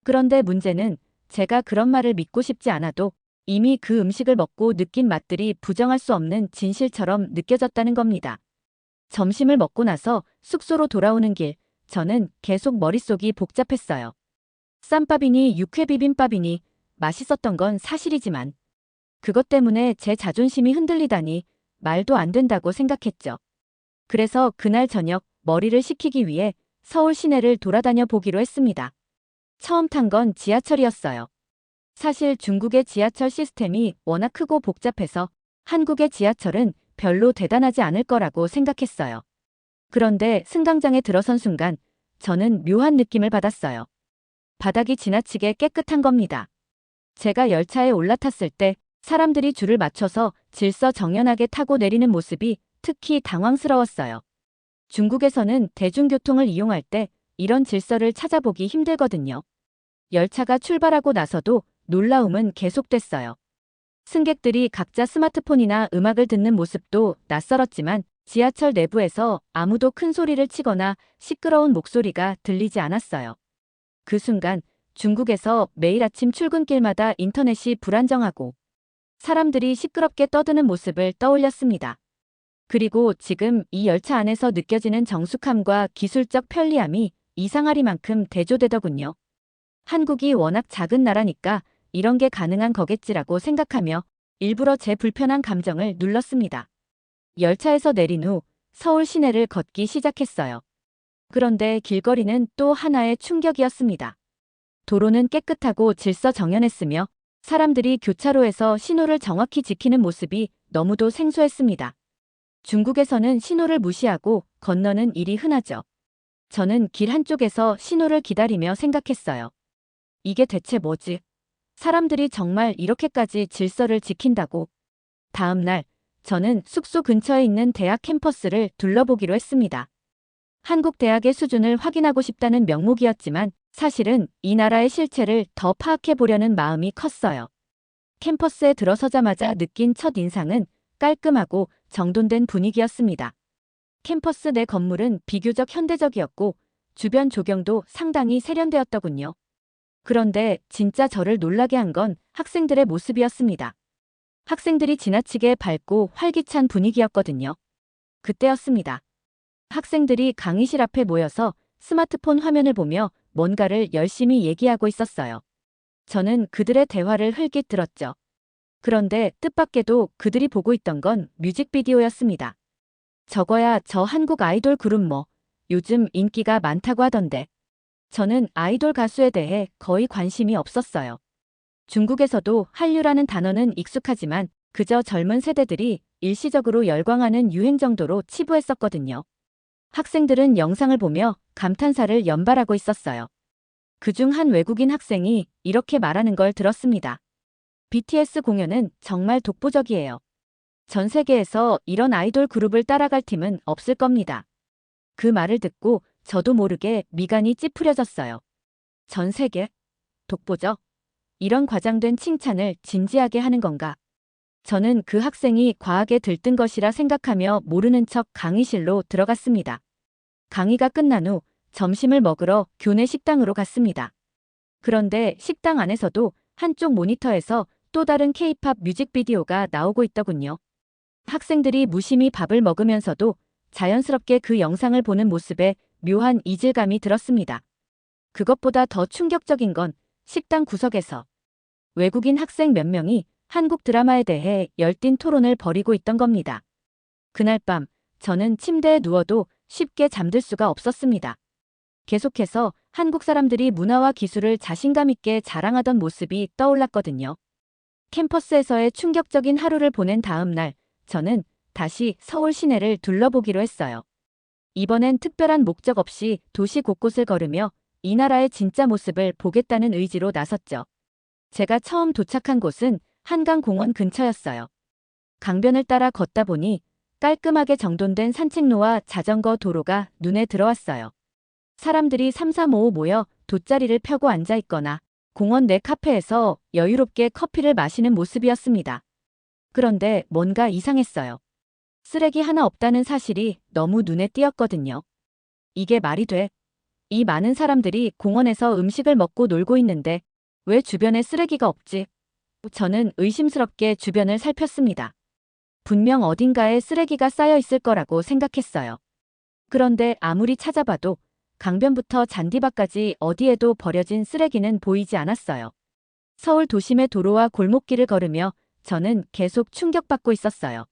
그런데 문제는 제가 그런 말을 믿고 싶지 않아도 이미 그 음식을 먹고 느낀 맛들이 부정할 수 없는 진실처럼 느껴졌다는 겁니다. 점심을 먹고 나서 숙소로 돌아오는 길, 저는 계속 머릿속이 복잡했어요. 쌈밥이니 육회 비빔밥이니 맛있었던 건 사실이지만 그것 때문에 제 자존심이 흔들리다니 말도 안 된다고 생각했죠. 그래서 그날 저녁 머리를 식히기 위해 서울 시내를 돌아다녀 보기로 했습니다. 처음 탄 건 지하철이었어요. 사실 중국의 지하철 시스템이 워낙 크고 복잡해서 한국의 지하철은 별로 대단하지 않을 거라고 생각했어요. 그런데 승강장에 들어선 순간 저는 묘한 느낌을 받았어요. 바닥이 지나치게 깨끗한 겁니다. 제가 열차에 올라탔을 때 사람들이 줄을 맞춰서 질서정연하게 타고 내리는 모습이 특히 당황스러웠어요. 중국에서는 대중교통을 이용할 때 이런 질서를 찾아보기 힘들거든요. 열차가 출발하고 나서도 놀라움은 계속됐어요. 승객들이 각자 스마트폰이나 음악을 듣는 모습도 낯설었지만 지하철 내부에서 아무도 큰 소리를 치거나 시끄러운 목소리가 들리지 않았어요. 그 순간 중국에서 매일 아침 출근길마다 인터넷이 불안정하고 사람들이 시끄럽게 떠드는 모습을 떠올렸습니다. 그리고 지금 이 열차 안에서 느껴지는 정숙함과 기술적 편리함이 이상하리만큼 대조되더군요. 한국이 워낙 작은 나라니까 이런 게 가능한 거겠지라고 생각하며 일부러 제 불편한 감정을 눌렀습니다. 열차에서 내린 후 서울 시내를 걷기 시작했어요. 그런데 길거리는 또 하나의 충격이었습니다. 도로는 깨끗하고 질서 정연했으며 사람들이 교차로에서 신호를 정확히 지키는 모습이 너무도 생소했습니다. 중국에서는 신호를 무시하고 건너는 일이 흔하죠. 저는 길 한쪽에서 신호를 기다리며 생각했어요. 이게 대체 뭐지? 사람들이 정말 이렇게까지 질서를 지킨다고? 다음 날, 저는 숙소 근처에 있는 대학 캠퍼스를 둘러보기로 했습니다. 한국 대학의 수준을 확인하고 싶다는 명목이었지만 사실은 이 나라의 실체를 더 파악해 보려는 마음이 컸어요. 캠퍼스에 들어서자마자 느낀 첫 인상은 깔끔하고 정돈된 분위기였습니다. 캠퍼스 내 건물은 비교적 현대적이었고 주변 조경도 상당히 세련되었더군요. 그런데 진짜 저를 놀라게 한 건 학생들의 모습이었습니다. 학생들이 지나치게 밝고 활기찬 분위기였거든요. 그때였습니다. 학생들이 강의실 앞에 모여서 스마트폰 화면을 보며 뭔가를 열심히 얘기하고 있었어요. 저는 그들의 대화를 흘낏 들었죠. 그런데 뜻밖에도 그들이 보고 있던 건 뮤직비디오였습니다. 저거야 저 한국 아이돌 그룹 뭐 요즘 인기가 많다고 하던데. 저는 아이돌 가수에 대해 거의 관심이 없었어요. 중국에서도 한류라는 단어는 익숙하지만 그저 젊은 세대들이 일시적으로 열광하는 유행 정도로 치부했었거든요. 학생들은 영상을 보며 감탄사를 연발하고 있었어요. 그중 한 외국인 학생이 이렇게 말하는 걸 들었습니다. BTS 공연은 정말 독보적이에요. 전 세계에서 이런 아이돌 그룹을 따라갈 팀은 없을 겁니다. 그 말을 듣고 저도 모르게 미간이 찌푸려졌어요. 전 세계? 독보적? 이런 과장된 칭찬을 진지하게 하는 건가? 저는 그 학생이 과하게 들뜬 것이라 생각하며 모르는 척 강의실로 들어갔습니다. 강의가 끝난 후 점심을 먹으러 교내 식당으로 갔습니다. 그런데 식당 안에서도 한쪽 모니터에서 또 다른 K-팝 뮤직비디오가 나오고 있더군요. 학생들이 무심히 밥을 먹으면서도 자연스럽게 그 영상을 보는 모습에 묘한 이질감이 들었습니다. 그것보다 더 충격적인 건 식당 구석에서 외국인 학생 몇 명이 한국 드라마에 대해 열띤 토론을 벌이고 있던 겁니다. 그날 밤 저는 침대에 누워도 쉽게 잠들 수가 없었습니다. 계속해서 한국 사람들이 문화와 기술을 자신감 있게 자랑하던 모습이 떠올랐거든요. 캠퍼스에서의 충격적인 하루를 보낸 다음 날, 저는 다시 서울 시내를 둘러보기로 했어요. 이번엔 특별한 목적 없이 도시 곳곳을 걸으며 이 나라의 진짜 모습을 보겠다는 의지로 나섰죠. 제가 처음 도착한 곳은 한강공원 근처였어요. 강변을 따라 걷다 보니 깔끔하게 정돈된 산책로와 자전거 도로가 눈에 들어왔어요. 사람들이 삼삼오오 모여 돗자리를 펴고 앉아 있거나 공원 내 카페에서 여유롭게 커피를 마시는 모습이었습니다. 그런데 뭔가 이상했어요. 쓰레기 하나 없다는 사실이 너무 눈에 띄었거든요. 이게 말이 돼? 이 많은 사람들이 공원에서 음식을 먹고 놀고 있는데 왜 주변에 쓰레기가 없지? 저는 의심스럽게 주변을 살폈습니다. 분명 어딘가에 쓰레기가 쌓여 있을 거라고 생각했어요. 그런데 아무리 찾아봐도 강변부터 잔디밭까지 어디에도 버려진 쓰레기는 보이지 않았어요. 서울 도심의 도로와 골목길을 걸으며 저는 계속 충격받고 있었어요.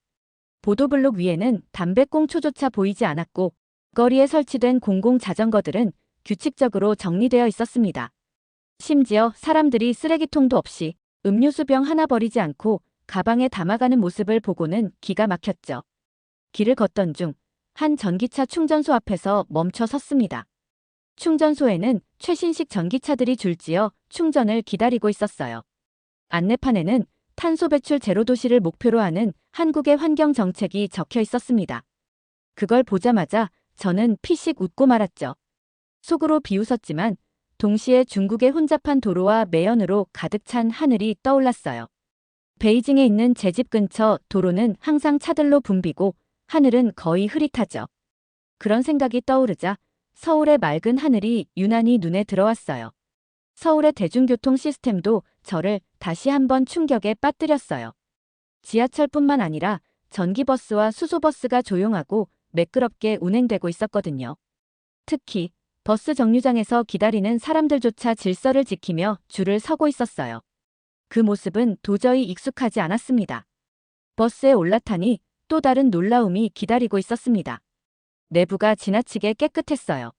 보도블록 위에는 담배꽁초조차 보이지 않았고 거리에 설치된 공공자전거들은 규칙적으로 정리되어 있었습니다. 심지어 사람들이 쓰레기통도 없이 음료수병 하나 버리지 않고 가방에 담아가는 모습을 보고는 기가 막혔죠. 길을 걷던 중 한 전기차 충전소 앞에서 멈춰 섰습니다. 충전소에는 최신식 전기차들이 줄지어 충전을 기다리고 있었어요. 안내판에는 탄소 배출 제로 도시를 목표로 하는 한국의 환경 정책이 적혀 있었습니다. 그걸 보자마자 저는 피식 웃고 말았죠. 속으로 비웃었지만 동시에 중국의 혼잡한 도로와 매연으로 가득 찬 하늘이 떠올랐어요. 베이징에 있는 제 집 근처 도로는 항상 차들로 붐비고 하늘은 거의 흐릿하죠. 그런 생각이 떠오르자 서울의 맑은 하늘이 유난히 눈에 들어왔어요. 서울의 대중교통 시스템도 저를 다시 한번 충격에 빠뜨렸어요. 지하철뿐만 아니라 전기버스와 수소버스가 조용하고 매끄럽게 운행되고 있었거든요. 특히 버스 정류장에서 기다리는 사람들조차 질서를 지키며 줄을 서고 있었어요. 그 모습은 도저히 익숙하지 않았습니다. 버스에 올라타니 또 다른 놀라움이 기다리고 있었습니다. 내부가 지나치게 깨끗했어요.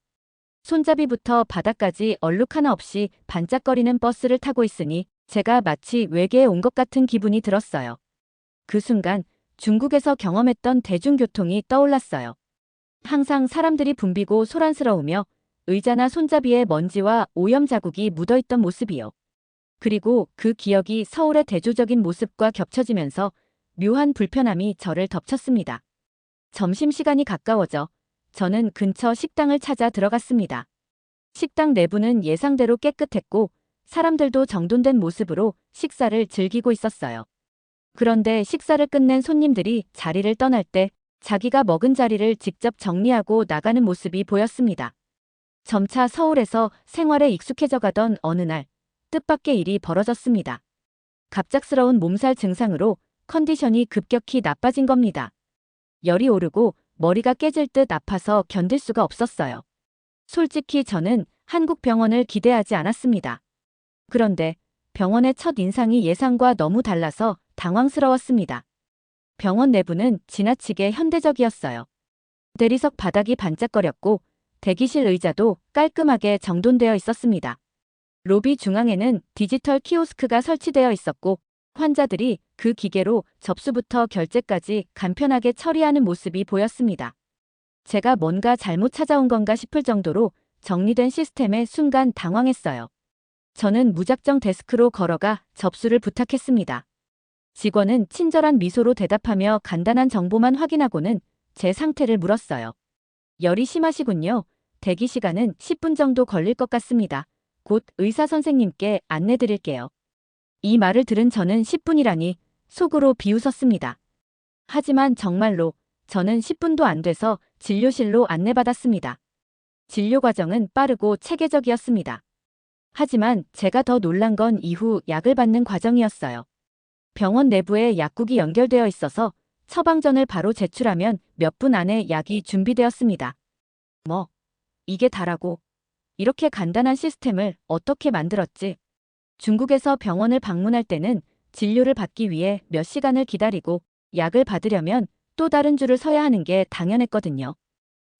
손잡이부터 바닥까지 얼룩 하나 없이 반짝거리는 버스를 타고 있으니 제가 마치 외계에 온 것 같은 기분이 들었어요. 그 순간 중국에서 경험했던 대중교통이 떠올랐어요. 항상 사람들이 붐비고 소란스러우며 의자나 손잡이에 먼지와 오염 자국이 묻어있던 모습이요. 그리고 그 기억이 서울의 대조적인 모습과 겹쳐지면서 묘한 불편함이 저를 덮쳤습니다. 점심시간이 가까워져 저는 근처 식당을 찾아 들어갔습니다. 식당 내부는 예상대로 깨끗했고 사람들도 정돈된 모습으로 식사를 즐기고 있었어요. 그런데 식사를 끝낸 손님들이 자리를 떠날 때 자기가 먹은 자리를 직접 정리하고 나가는 모습이 보였습니다. 점차 서울에서 생활에 익숙해져 가던 어느 날 뜻밖의 일이 벌어졌습니다. 갑작스러운 몸살 증상으로 컨디션이 급격히 나빠진 겁니다. 열이 오르고 머리가 깨질 듯 아파서 견딜 수가 없었어요. 솔직히 저는 한국 병원을 기대하지 않았습니다. 그런데 병원의 첫 인상이 예상과 너무 달라서 당황스러웠습니다. 병원 내부는 지나치게 현대적이었어요. 대리석 바닥이 반짝거렸고 대기실 의자도 깔끔하게 정돈되어 있었습니다. 로비 중앙에는 디지털 키오스크가 설치되어 있었고 환자들이 그 기계로 접수부터 결제까지 간편하게 처리하는 모습이 보였습니다. 제가 뭔가 잘못 찾아온 건가 싶을 정도로 정리된 시스템에 순간 당황했어요. 저는 무작정 데스크로 걸어가 접수를 부탁했습니다. 직원은 친절한 미소로 대답하며 간단한 정보만 확인하고는 제 상태를 물었어요. 열이 심하시군요. 대기 시간은 10분 정도 걸릴 것 같습니다. 곧 의사 선생님께 안내드릴게요. 이 말을 들은 저는 10분이라니 속으로 비웃었습니다. 하지만 정말로 저는 10분도 안 돼서 진료실로 안내받았습니다. 진료 과정은 빠르고 체계적이었습니다. 하지만 제가 더 놀란 건 이후 약을 받는 과정이었어요. 병원 내부에 약국이 연결되어 있어서 처방전을 바로 제출하면 몇 분 안에 약이 준비되었습니다. 이게 다라고. 이렇게 간단한 시스템을 어떻게 만들었지? 중국에서 병원을 방문할 때는 진료를 받기 위해 몇 시간을 기다리고 약을 받으려면 또 다른 줄을 서야 하는 게 당연했거든요.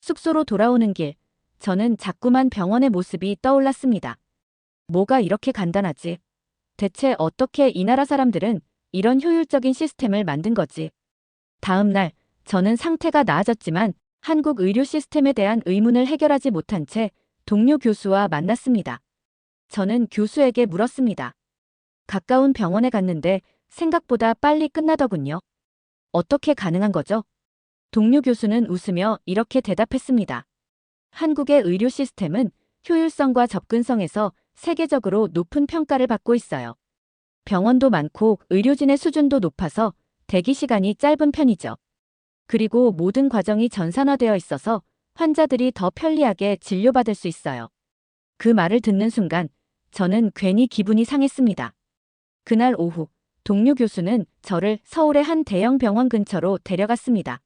숙소로 돌아오는 길, 저는 자꾸만 병원의 모습이 떠올랐습니다. 뭐가 이렇게 간단하지? 대체 어떻게 이 나라 사람들은 이런 효율적인 시스템을 만든 거지? 다음 날, 저는 상태가 나아졌지만 한국 의료 시스템에 대한 의문을 해결하지 못한 채 동료 교수와 만났습니다. 저는 교수에게 물었습니다. 가까운 병원에 갔는데 생각보다 빨리 끝나더군요. 어떻게 가능한 거죠? 동료 교수는 웃으며 이렇게 대답했습니다. 한국의 의료 시스템은 효율성과 접근성에서 세계적으로 높은 평가를 받고 있어요. 병원도 많고 의료진의 수준도 높아서 대기 시간이 짧은 편이죠. 그리고 모든 과정이 전산화되어 있어서 환자들이 더 편리하게 진료받을 수 있어요. 그 말을 듣는 순간 저는 괜히 기분이 상했습니다. 그날 오후 동료 교수는 저를 서울의 한 대형 병원 근처로 데려갔습니다.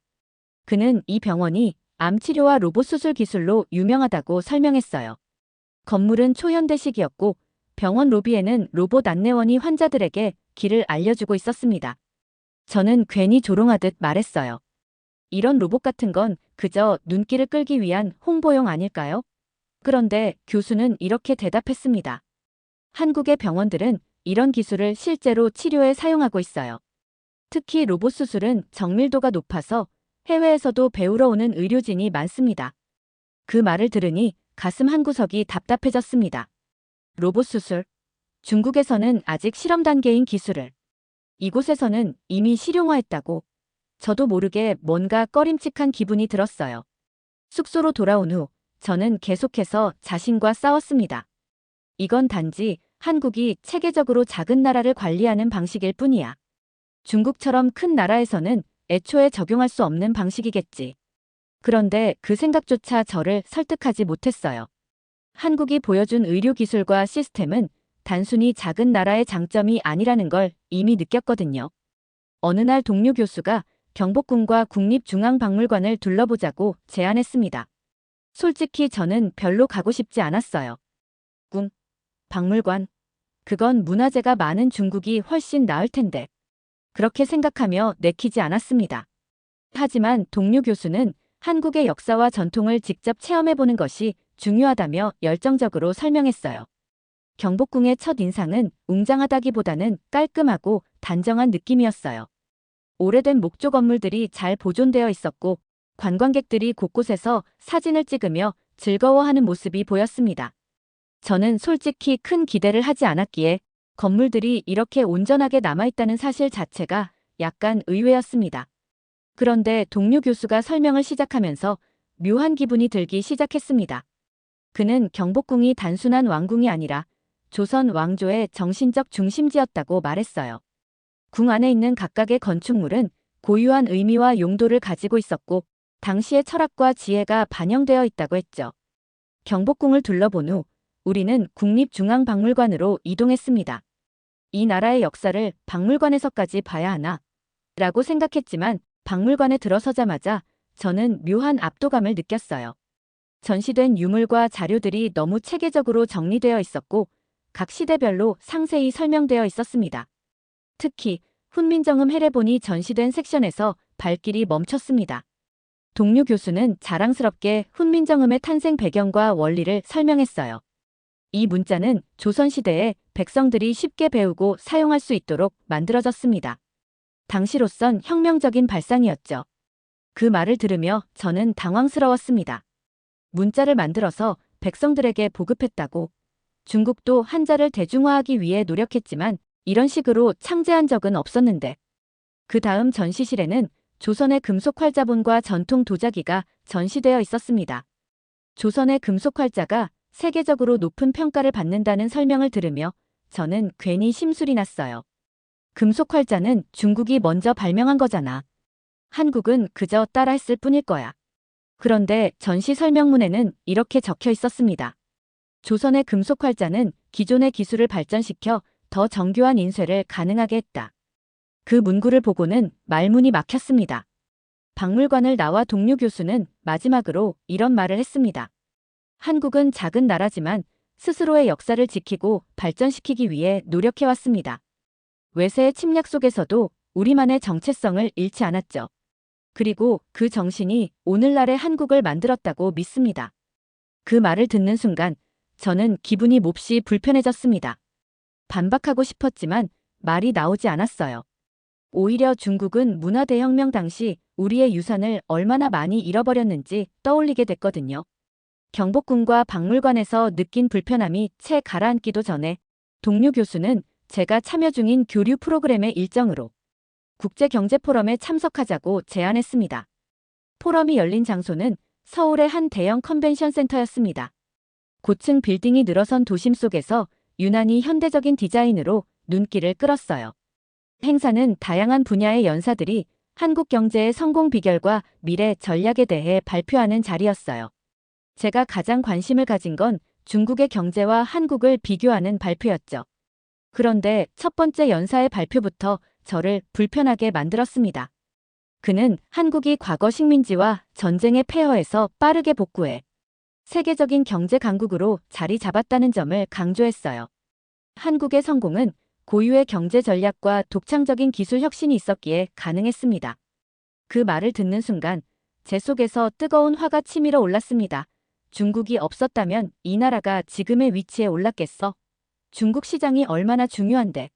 그는 이 병원이 암 치료와 로봇 수술 기술로 유명하다고 설명했어요. 건물은 초현대식이었고 병원 로비에는 로봇 안내원이 환자들에게 길을 알려주고 있었습니다. 저는 괜히 조롱하듯 말했어요. 이런 로봇 같은 건 그저 눈길을 끌기 위한 홍보용 아닐까요? 그런데 교수는 이렇게 대답했습니다. 한국의 병원들은 이런 기술을 실제로 치료에 사용하고 있어요. 특히 로봇 수술은 정밀도가 높아서 해외에서도 배우러 오는 의료진이 많습니다. 그 말을 들으니 가슴 한구석이 답답해졌습니다. 로봇 수술. 중국에서는 아직 실험 단계인 기술을. 이곳에서는 이미 실용화했다고. 저도 모르게 뭔가 꺼림칙한 기분이 들었어요. 숙소로 돌아온 후 저는 계속해서 자신과 싸웠습니다. 이건 단지 한국이 체계적으로 작은 나라를 관리하는 방식일 뿐이야. 중국처럼 큰 나라에서는 애초에 적용할 수 없는 방식이겠지. 그런데 그 생각조차 저를 설득하지 못했어요. 한국이 보여준 의료기술과 시스템은 단순히 작은 나라의 장점이 아니라는 걸 이미 느꼈거든요. 어느 날 동료 교수가 경복궁과 국립중앙박물관을 둘러보자고 제안했습니다. 솔직히 저는 별로 가고 싶지 않았어요. 궁, 박물관. 그건 문화재가 많은 중국이 훨씬 나을 텐데. 그렇게 생각하며 내키지 않았습니다. 하지만 동료 교수는 한국의 역사와 전통을 직접 체험해보는 것이 중요하다며 열정적으로 설명했어요. 경복궁의 첫 인상은 웅장하다기보다는 깔끔하고 단정한 느낌이었어요. 오래된 목조 건물들이 잘 보존되어 있었고 관광객들이 곳곳에서 사진을 찍으며 즐거워하는 모습이 보였습니다. 저는 솔직히 큰 기대를 하지 않았기에 건물들이 이렇게 온전하게 남아있다는 사실 자체가 약간 의외였습니다. 그런데 동료 교수가 설명을 시작하면서 묘한 기분이 들기 시작했습니다. 그는 경복궁이 단순한 왕궁이 아니라 조선 왕조의 정신적 중심지였다고 말했어요. 궁 안에 있는 각각의 건축물은 고유한 의미와 용도를 가지고 있었고 당시의 철학과 지혜가 반영되어 있다고 했죠. 경복궁을 둘러본 후 우리는 국립중앙박물관으로 이동했습니다. 이 나라의 역사를 박물관에서까지 봐야 하나? 라고 생각했지만 박물관에 들어서자마자 저는 묘한 압도감을 느꼈어요. 전시된 유물과 자료들이 너무 체계적으로 정리되어 있었고 각 시대별로 상세히 설명되어 있었습니다. 특히 훈민정음 해례본이 전시된 섹션에서 발길이 멈췄습니다. 동료 교수는 자랑스럽게 훈민정음의 탄생 배경과 원리를 설명했어요. 이 문자는 조선시대에 백성들이 쉽게 배우고 사용할 수 있도록 만들어졌습니다. 당시로선 혁명적인 발상이었죠. 그 말을 들으며 저는 당황스러웠습니다. 문자를 만들어서 백성들에게 보급했다고. 중국도 한자를 대중화하기 위해 노력했지만 이런 식으로 창제한 적은 없었는데. 그 다음 전시실에는 조선의 금속 활자본과 전통 도자기가 전시되어 있었습니다. 조선의 금속 활자가 세계적으로 높은 평가를 받는다는 설명을 들으며 저는 괜히 심술이 났어요. 금속 활자는 중국이 먼저 발명한 거잖아. 한국은 그저 따라했을 뿐일 거야. 그런데 전시 설명문에는 이렇게 적혀 있었습니다. 조선의 금속 활자는 기존의 기술을 발전시켜 더 정교한 인쇄를 가능하게 했다. 그 문구를 보고는 말문이 막혔습니다. 박물관을 나와 동료 교수는 마지막으로 이런 말을 했습니다. 한국은 작은 나라지만 스스로의 역사를 지키고 발전시키기 위해 노력해왔습니다. 외세의 침략 속에서도 우리만의 정체성을 잃지 않았죠. 그리고 그 정신이 오늘날의 한국을 만들었다고 믿습니다. 그 말을 듣는 순간 저는 기분이 몹시 불편해졌습니다. 반박하고 싶었지만 말이 나오지 않았어요. 오히려 중국은 문화대혁명 당시 우리의 유산을 얼마나 많이 잃어버렸는지 떠올리게 됐거든요. 경복궁과 박물관에서 느낀 불편함이 채 가라앉기도 전에 동료 교수는 제가 참여 중인 교류 프로그램의 일정으로 국제경제포럼에 참석하자고 제안했습니다. 포럼이 열린 장소는 서울의 한 대형 컨벤션 센터였습니다. 고층 빌딩이 늘어선 도심 속에서 유난히 현대적인 디자인으로 눈길을 끌었어요. 행사는 다양한 분야의 연사들이 한국 경제의 성공 비결과 미래 전략에 대해 발표하는 자리였어요. 제가 가장 관심을 가진 건 중국의 경제와 한국을 비교하는 발표였죠. 그런데 첫 번째 연사의 발표부터 저를 불편하게 만들었습니다. 그는 한국이 과거 식민지와 전쟁의 폐허에서 빠르게 복구해 세계적인 경제 강국으로 자리 잡았다는 점을 강조했어요. 한국의 성공은 고유의 경제 전략과 독창적인 기술 혁신이 있었기에 가능했습니다. 그 말을 듣는 순간 제 속에서 뜨거운 화가 치밀어 올랐습니다. 중국이 없었다면 이 나라가 지금의 위치에 올랐겠어? 중국 시장이 얼마나 중요한데.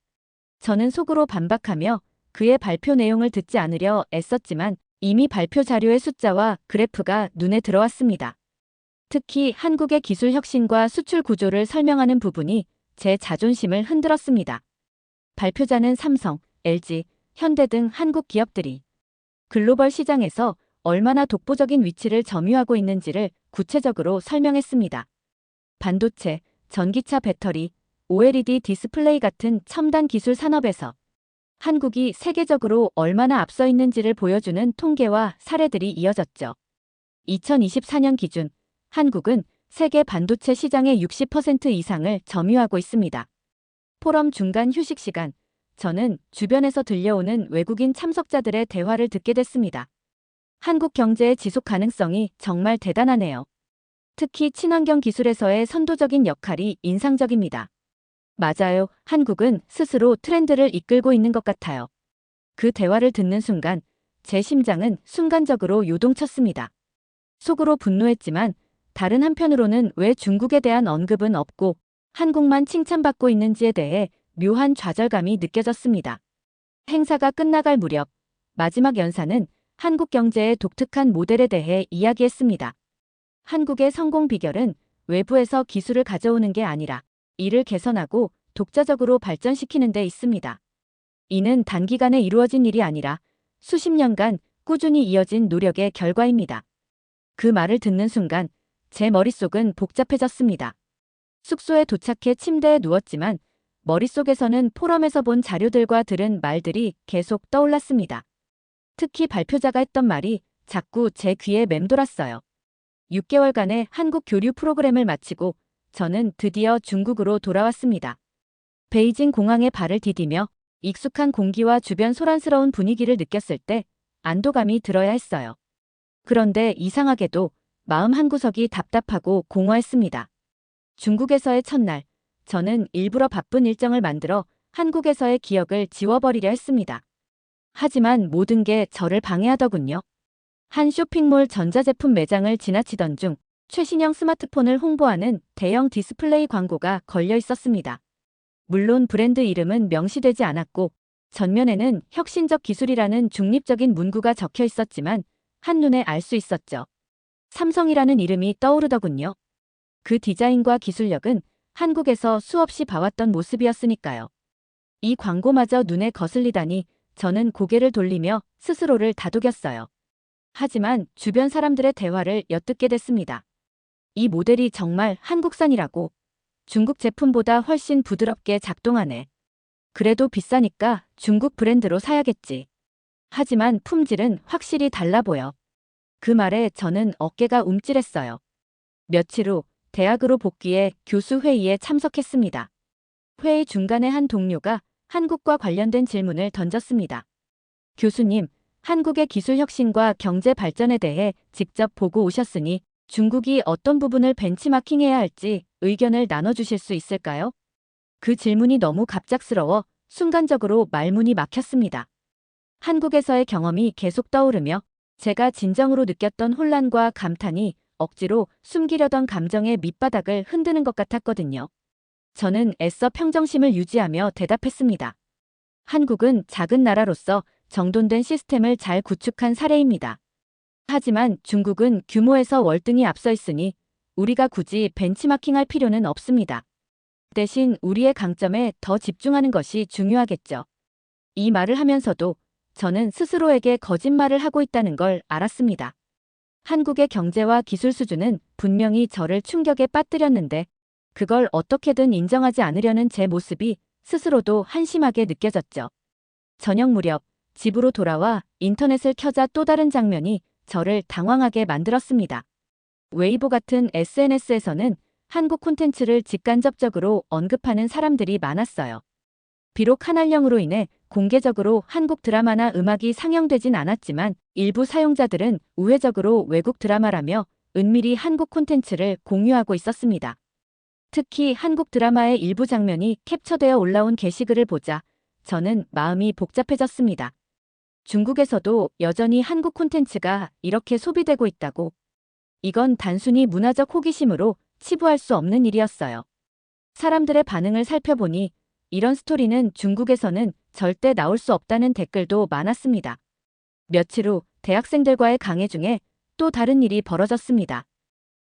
저는 속으로 반박하며 그의 발표 내용을 듣지 않으려 애썼지만 이미 발표 자료의 숫자와 그래프가 눈에 들어왔습니다. 특히 한국의 기술 혁신과 수출 구조를 설명하는 부분이 제 자존심을 흔들었습니다. 발표자는 삼성, LG, 현대 등 한국 기업들이 글로벌 시장에서 얼마나 독보적인 위치를 점유하고 있는지를 구체적으로 설명했습니다. 반도체, 전기차 배터리, OLED 디스플레이 같은 첨단 기술 산업에서 한국이 세계적으로 얼마나 앞서 있는지를 보여주는 통계와 사례들이 이어졌죠. 2024년 기준 한국은 세계 반도체 시장의 60% 이상을 점유하고 있습니다. 포럼 중간 휴식 시간, 저는 주변에서 들려오는 외국인 참석자들의 대화를 듣게 됐습니다. 한국 경제의 지속 가능성이 정말 대단하네요. 특히 친환경 기술에서의 선도적인 역할이 인상적입니다. 맞아요. 한국은 스스로 트렌드를 이끌고 있는 것 같아요. 그 대화를 듣는 순간 제 심장은 순간적으로 요동쳤습니다. 속으로 분노했지만 다른 한편으로는 왜 중국에 대한 언급은 없고 한국만 칭찬받고 있는지에 대해 묘한 좌절감이 느껴졌습니다. 행사가 끝나갈 무렵 마지막 연사는 한국 경제의 독특한 모델에 대해 이야기했습니다. 한국의 성공 비결은 외부에서 기술을 가져오는 게 아니라 이를 개선하고 독자적으로 발전시키는 데 있습니다. 이는 단기간에 이루어진 일이 아니라 수십 년간 꾸준히 이어진 노력의 결과입니다. 그 말을 듣는 순간 제 머릿속은 복잡해졌습니다. 숙소에 도착해 침대에 누웠지만 머릿속에서는 포럼에서 본 자료들과 들은 말들이 계속 떠올랐습니다. 특히 발표자가 했던 말이 자꾸 제 귀에 맴돌았어요. 6개월간의 한국 교류 프로그램을 마치고 저는 드디어 중국으로 돌아왔습니다. 베이징 공항에 발을 디디며 익숙한 공기와 주변 소란스러운 분위기를 느꼈을 때 안도감이 들어야 했어요. 그런데 이상하게도 마음 한구석이 답답하고 공허했습니다. 중국에서의 첫날, 저는 일부러 바쁜 일정을 만들어 한국에서의 기억을 지워버리려 했습니다. 하지만 모든 게 저를 방해하더군요. 한 쇼핑몰 전자제품 매장을 지나치던 중 최신형 스마트폰을 홍보하는 대형 디스플레이 광고가 걸려 있었습니다. 물론 브랜드 이름은 명시되지 않았고 전면에는 혁신적 기술이라는 중립적인 문구가 적혀 있었지만 한눈에 알 수 있었죠. 삼성이라는 이름이 떠오르더군요. 그 디자인과 기술력은 한국에서 수없이 봐왔던 모습이었으니까요. 이 광고마저 눈에 거슬리다니 저는 고개를 돌리며 스스로를 다독였어요. 하지만 주변 사람들의 대화를 엿듣게 됐습니다. 이 모델이 정말 한국산이라고. 중국 제품보다 훨씬 부드럽게 작동하네. 그래도 비싸니까 중국 브랜드로 사야겠지. 하지만 품질은 확실히 달라 보여. 그 말에 저는 어깨가 움찔했어요. 며칠 후 대학으로 복귀해 교수 회의에 참석했습니다. 회의 중간에 한 동료가 한국과 관련된 질문을 던졌습니다. 교수님, 한국의 기술 혁신과 경제 발전에 대해 직접 보고 오셨으니 중국이 어떤 부분을 벤치마킹해야 할지 의견을 나눠주실 수 있을까요? 그 질문이 너무 갑작스러워 순간적으로 말문이 막혔습니다. 한국에서의 경험이 계속 떠오르며 제가 진정으로 느꼈던 혼란과 감탄이 억지로 숨기려던 감정의 밑바닥을 흔드는 것 같았거든요. 저는 애써 평정심을 유지하며 대답했습니다. 한국은 작은 나라로서 정돈된 시스템을 잘 구축한 사례입니다. 하지만 중국은 규모에서 월등히 앞서 있으니 우리가 굳이 벤치마킹할 필요는 없습니다. 대신 우리의 강점에 더 집중하는 것이 중요하겠죠. 이 말을 하면서도 저는 스스로에게 거짓말을 하고 있다는 걸 알았습니다. 한국의 경제와 기술 수준은 분명히 저를 충격에 빠뜨렸는데 그걸 어떻게든 인정하지 않으려는 제 모습이 스스로도 한심하게 느껴졌죠. 저녁 무렵 집으로 돌아와 인터넷을 켜자 또 다른 장면이 저를 당황하게 만들었습니다. 웨이보 같은 SNS에서는 한국 콘텐츠를 직간접적으로 언급하는 사람들이 많았어요. 비록 한한령으로 인해 공개적으로 한국 드라마나 음악이 상영되진 않았지만 일부 사용자들은 우회적으로 외국 드라마라며 은밀히 한국 콘텐츠를 공유하고 있었습니다. 특히 한국 드라마의 일부 장면이 캡처되어 올라온 게시글을 보자 저는 마음이 복잡해졌습니다. 중국에서도 여전히 한국 콘텐츠가 이렇게 소비되고 있다고. 이건 단순히 문화적 호기심으로 치부할 수 없는 일이었어요. 사람들의 반응을 살펴보니 이런 스토리는 중국에서는 절대 나올 수 없다는 댓글도 많았습니다. 며칠 후 대학생들과의 강의 중에 또 다른 일이 벌어졌습니다.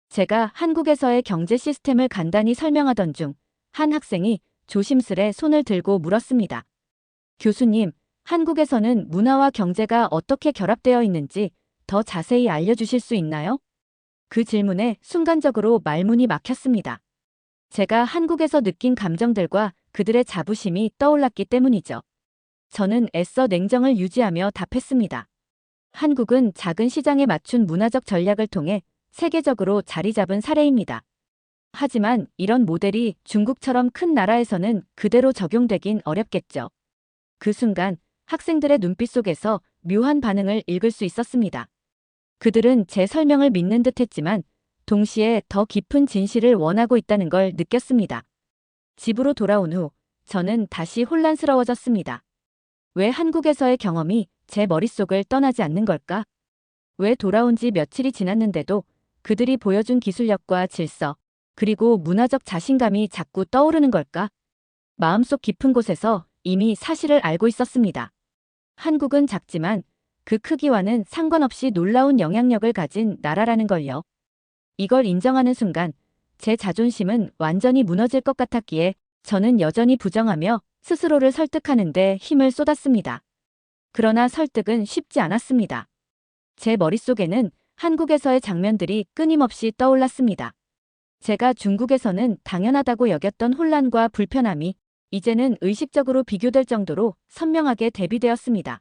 제가 한국에서의 경제 시스템을 간단히 설명하던 중 한 학생이 조심스레 손을 들고 물었습니다. 교수님, 한국에서는 문화와 경제가 어떻게 결합되어 있는지 더 자세히 알려주실 수 있나요? 그 질문에 순간적으로 말문이 막혔습니다. 제가 한국에서 느낀 감정들과 그들의 자부심이 떠올랐기 때문이죠. 저는 애써 냉정을 유지하며 답했습니다. 한국은 작은 시장에 맞춘 문화적 전략을 통해 세계적으로 자리 잡은 사례입니다. 하지만 이런 모델이 중국처럼 큰 나라에서는 그대로 적용되긴 어렵겠죠. 그 순간 학생들의 눈빛 속에서 묘한 반응을 읽을 수 있었습니다. 그들은 제 설명을 믿는 듯 했지만 동시에 더 깊은 진실을 원하고 있다는 걸 느꼈습니다. 집으로 돌아온 후 저는 다시 혼란스러워졌습니다. 왜 한국에서의 경험이 제 머릿속을 떠나지 않는 걸까? 왜 돌아온 지 며칠이 지났는데도 그들이 보여준 기술력과 질서, 그리고 문화적 자신감이 자꾸 떠오르는 걸까? 마음속 깊은 곳에서 이미 사실을 알고 있었습니다. 한국은 작지만 그 크기와는 상관없이 놀라운 영향력을 가진 나라라는 걸요. 이걸 인정하는 순간 제 자존심은 완전히 무너질 것 같았기에 저는 여전히 부정하며 스스로를 설득하는데 힘을 쏟았습니다. 그러나 설득은 쉽지 않았습니다. 제 머릿속에는 한국에서의 장면들이 끊임없이 떠올랐습니다. 제가 중국에서는 당연하다고 여겼던 혼란과 불편함이 이제는 의식적으로 비교될 정도로 선명하게 대비되었습니다.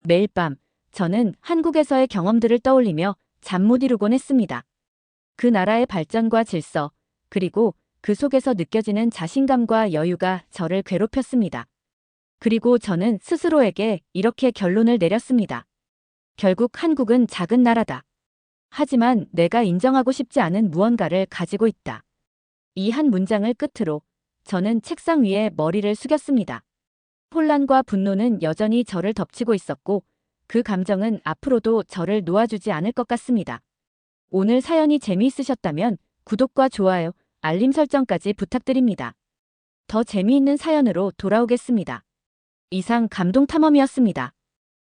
매일 밤 저는 한국에서의 경험들을 떠올리며 잠 못 이루곤 했습니다. 그 나라의 발전과 질서, 그리고 그 속에서 느껴지는 자신감과 여유가 저를 괴롭혔습니다. 그리고 저는 스스로에게 이렇게 결론을 내렸습니다. 결국 한국은 작은 나라다. 하지만 내가 인정하고 싶지 않은 무언가를 가지고 있다. 이 한 문장을 끝으로 저는 책상 위에 머리를 숙였습니다. 혼란과 분노는 여전히 저를 덮치고 있었고 그 감정은 앞으로도 저를 놓아주지 않을 것 같습니다. 오늘 사연이 재미있으셨다면 구독과 좋아요, 알림 설정까지 부탁드립니다. 더 재미있는 사연으로 돌아오겠습니다. 이상 감동탐험이었습니다.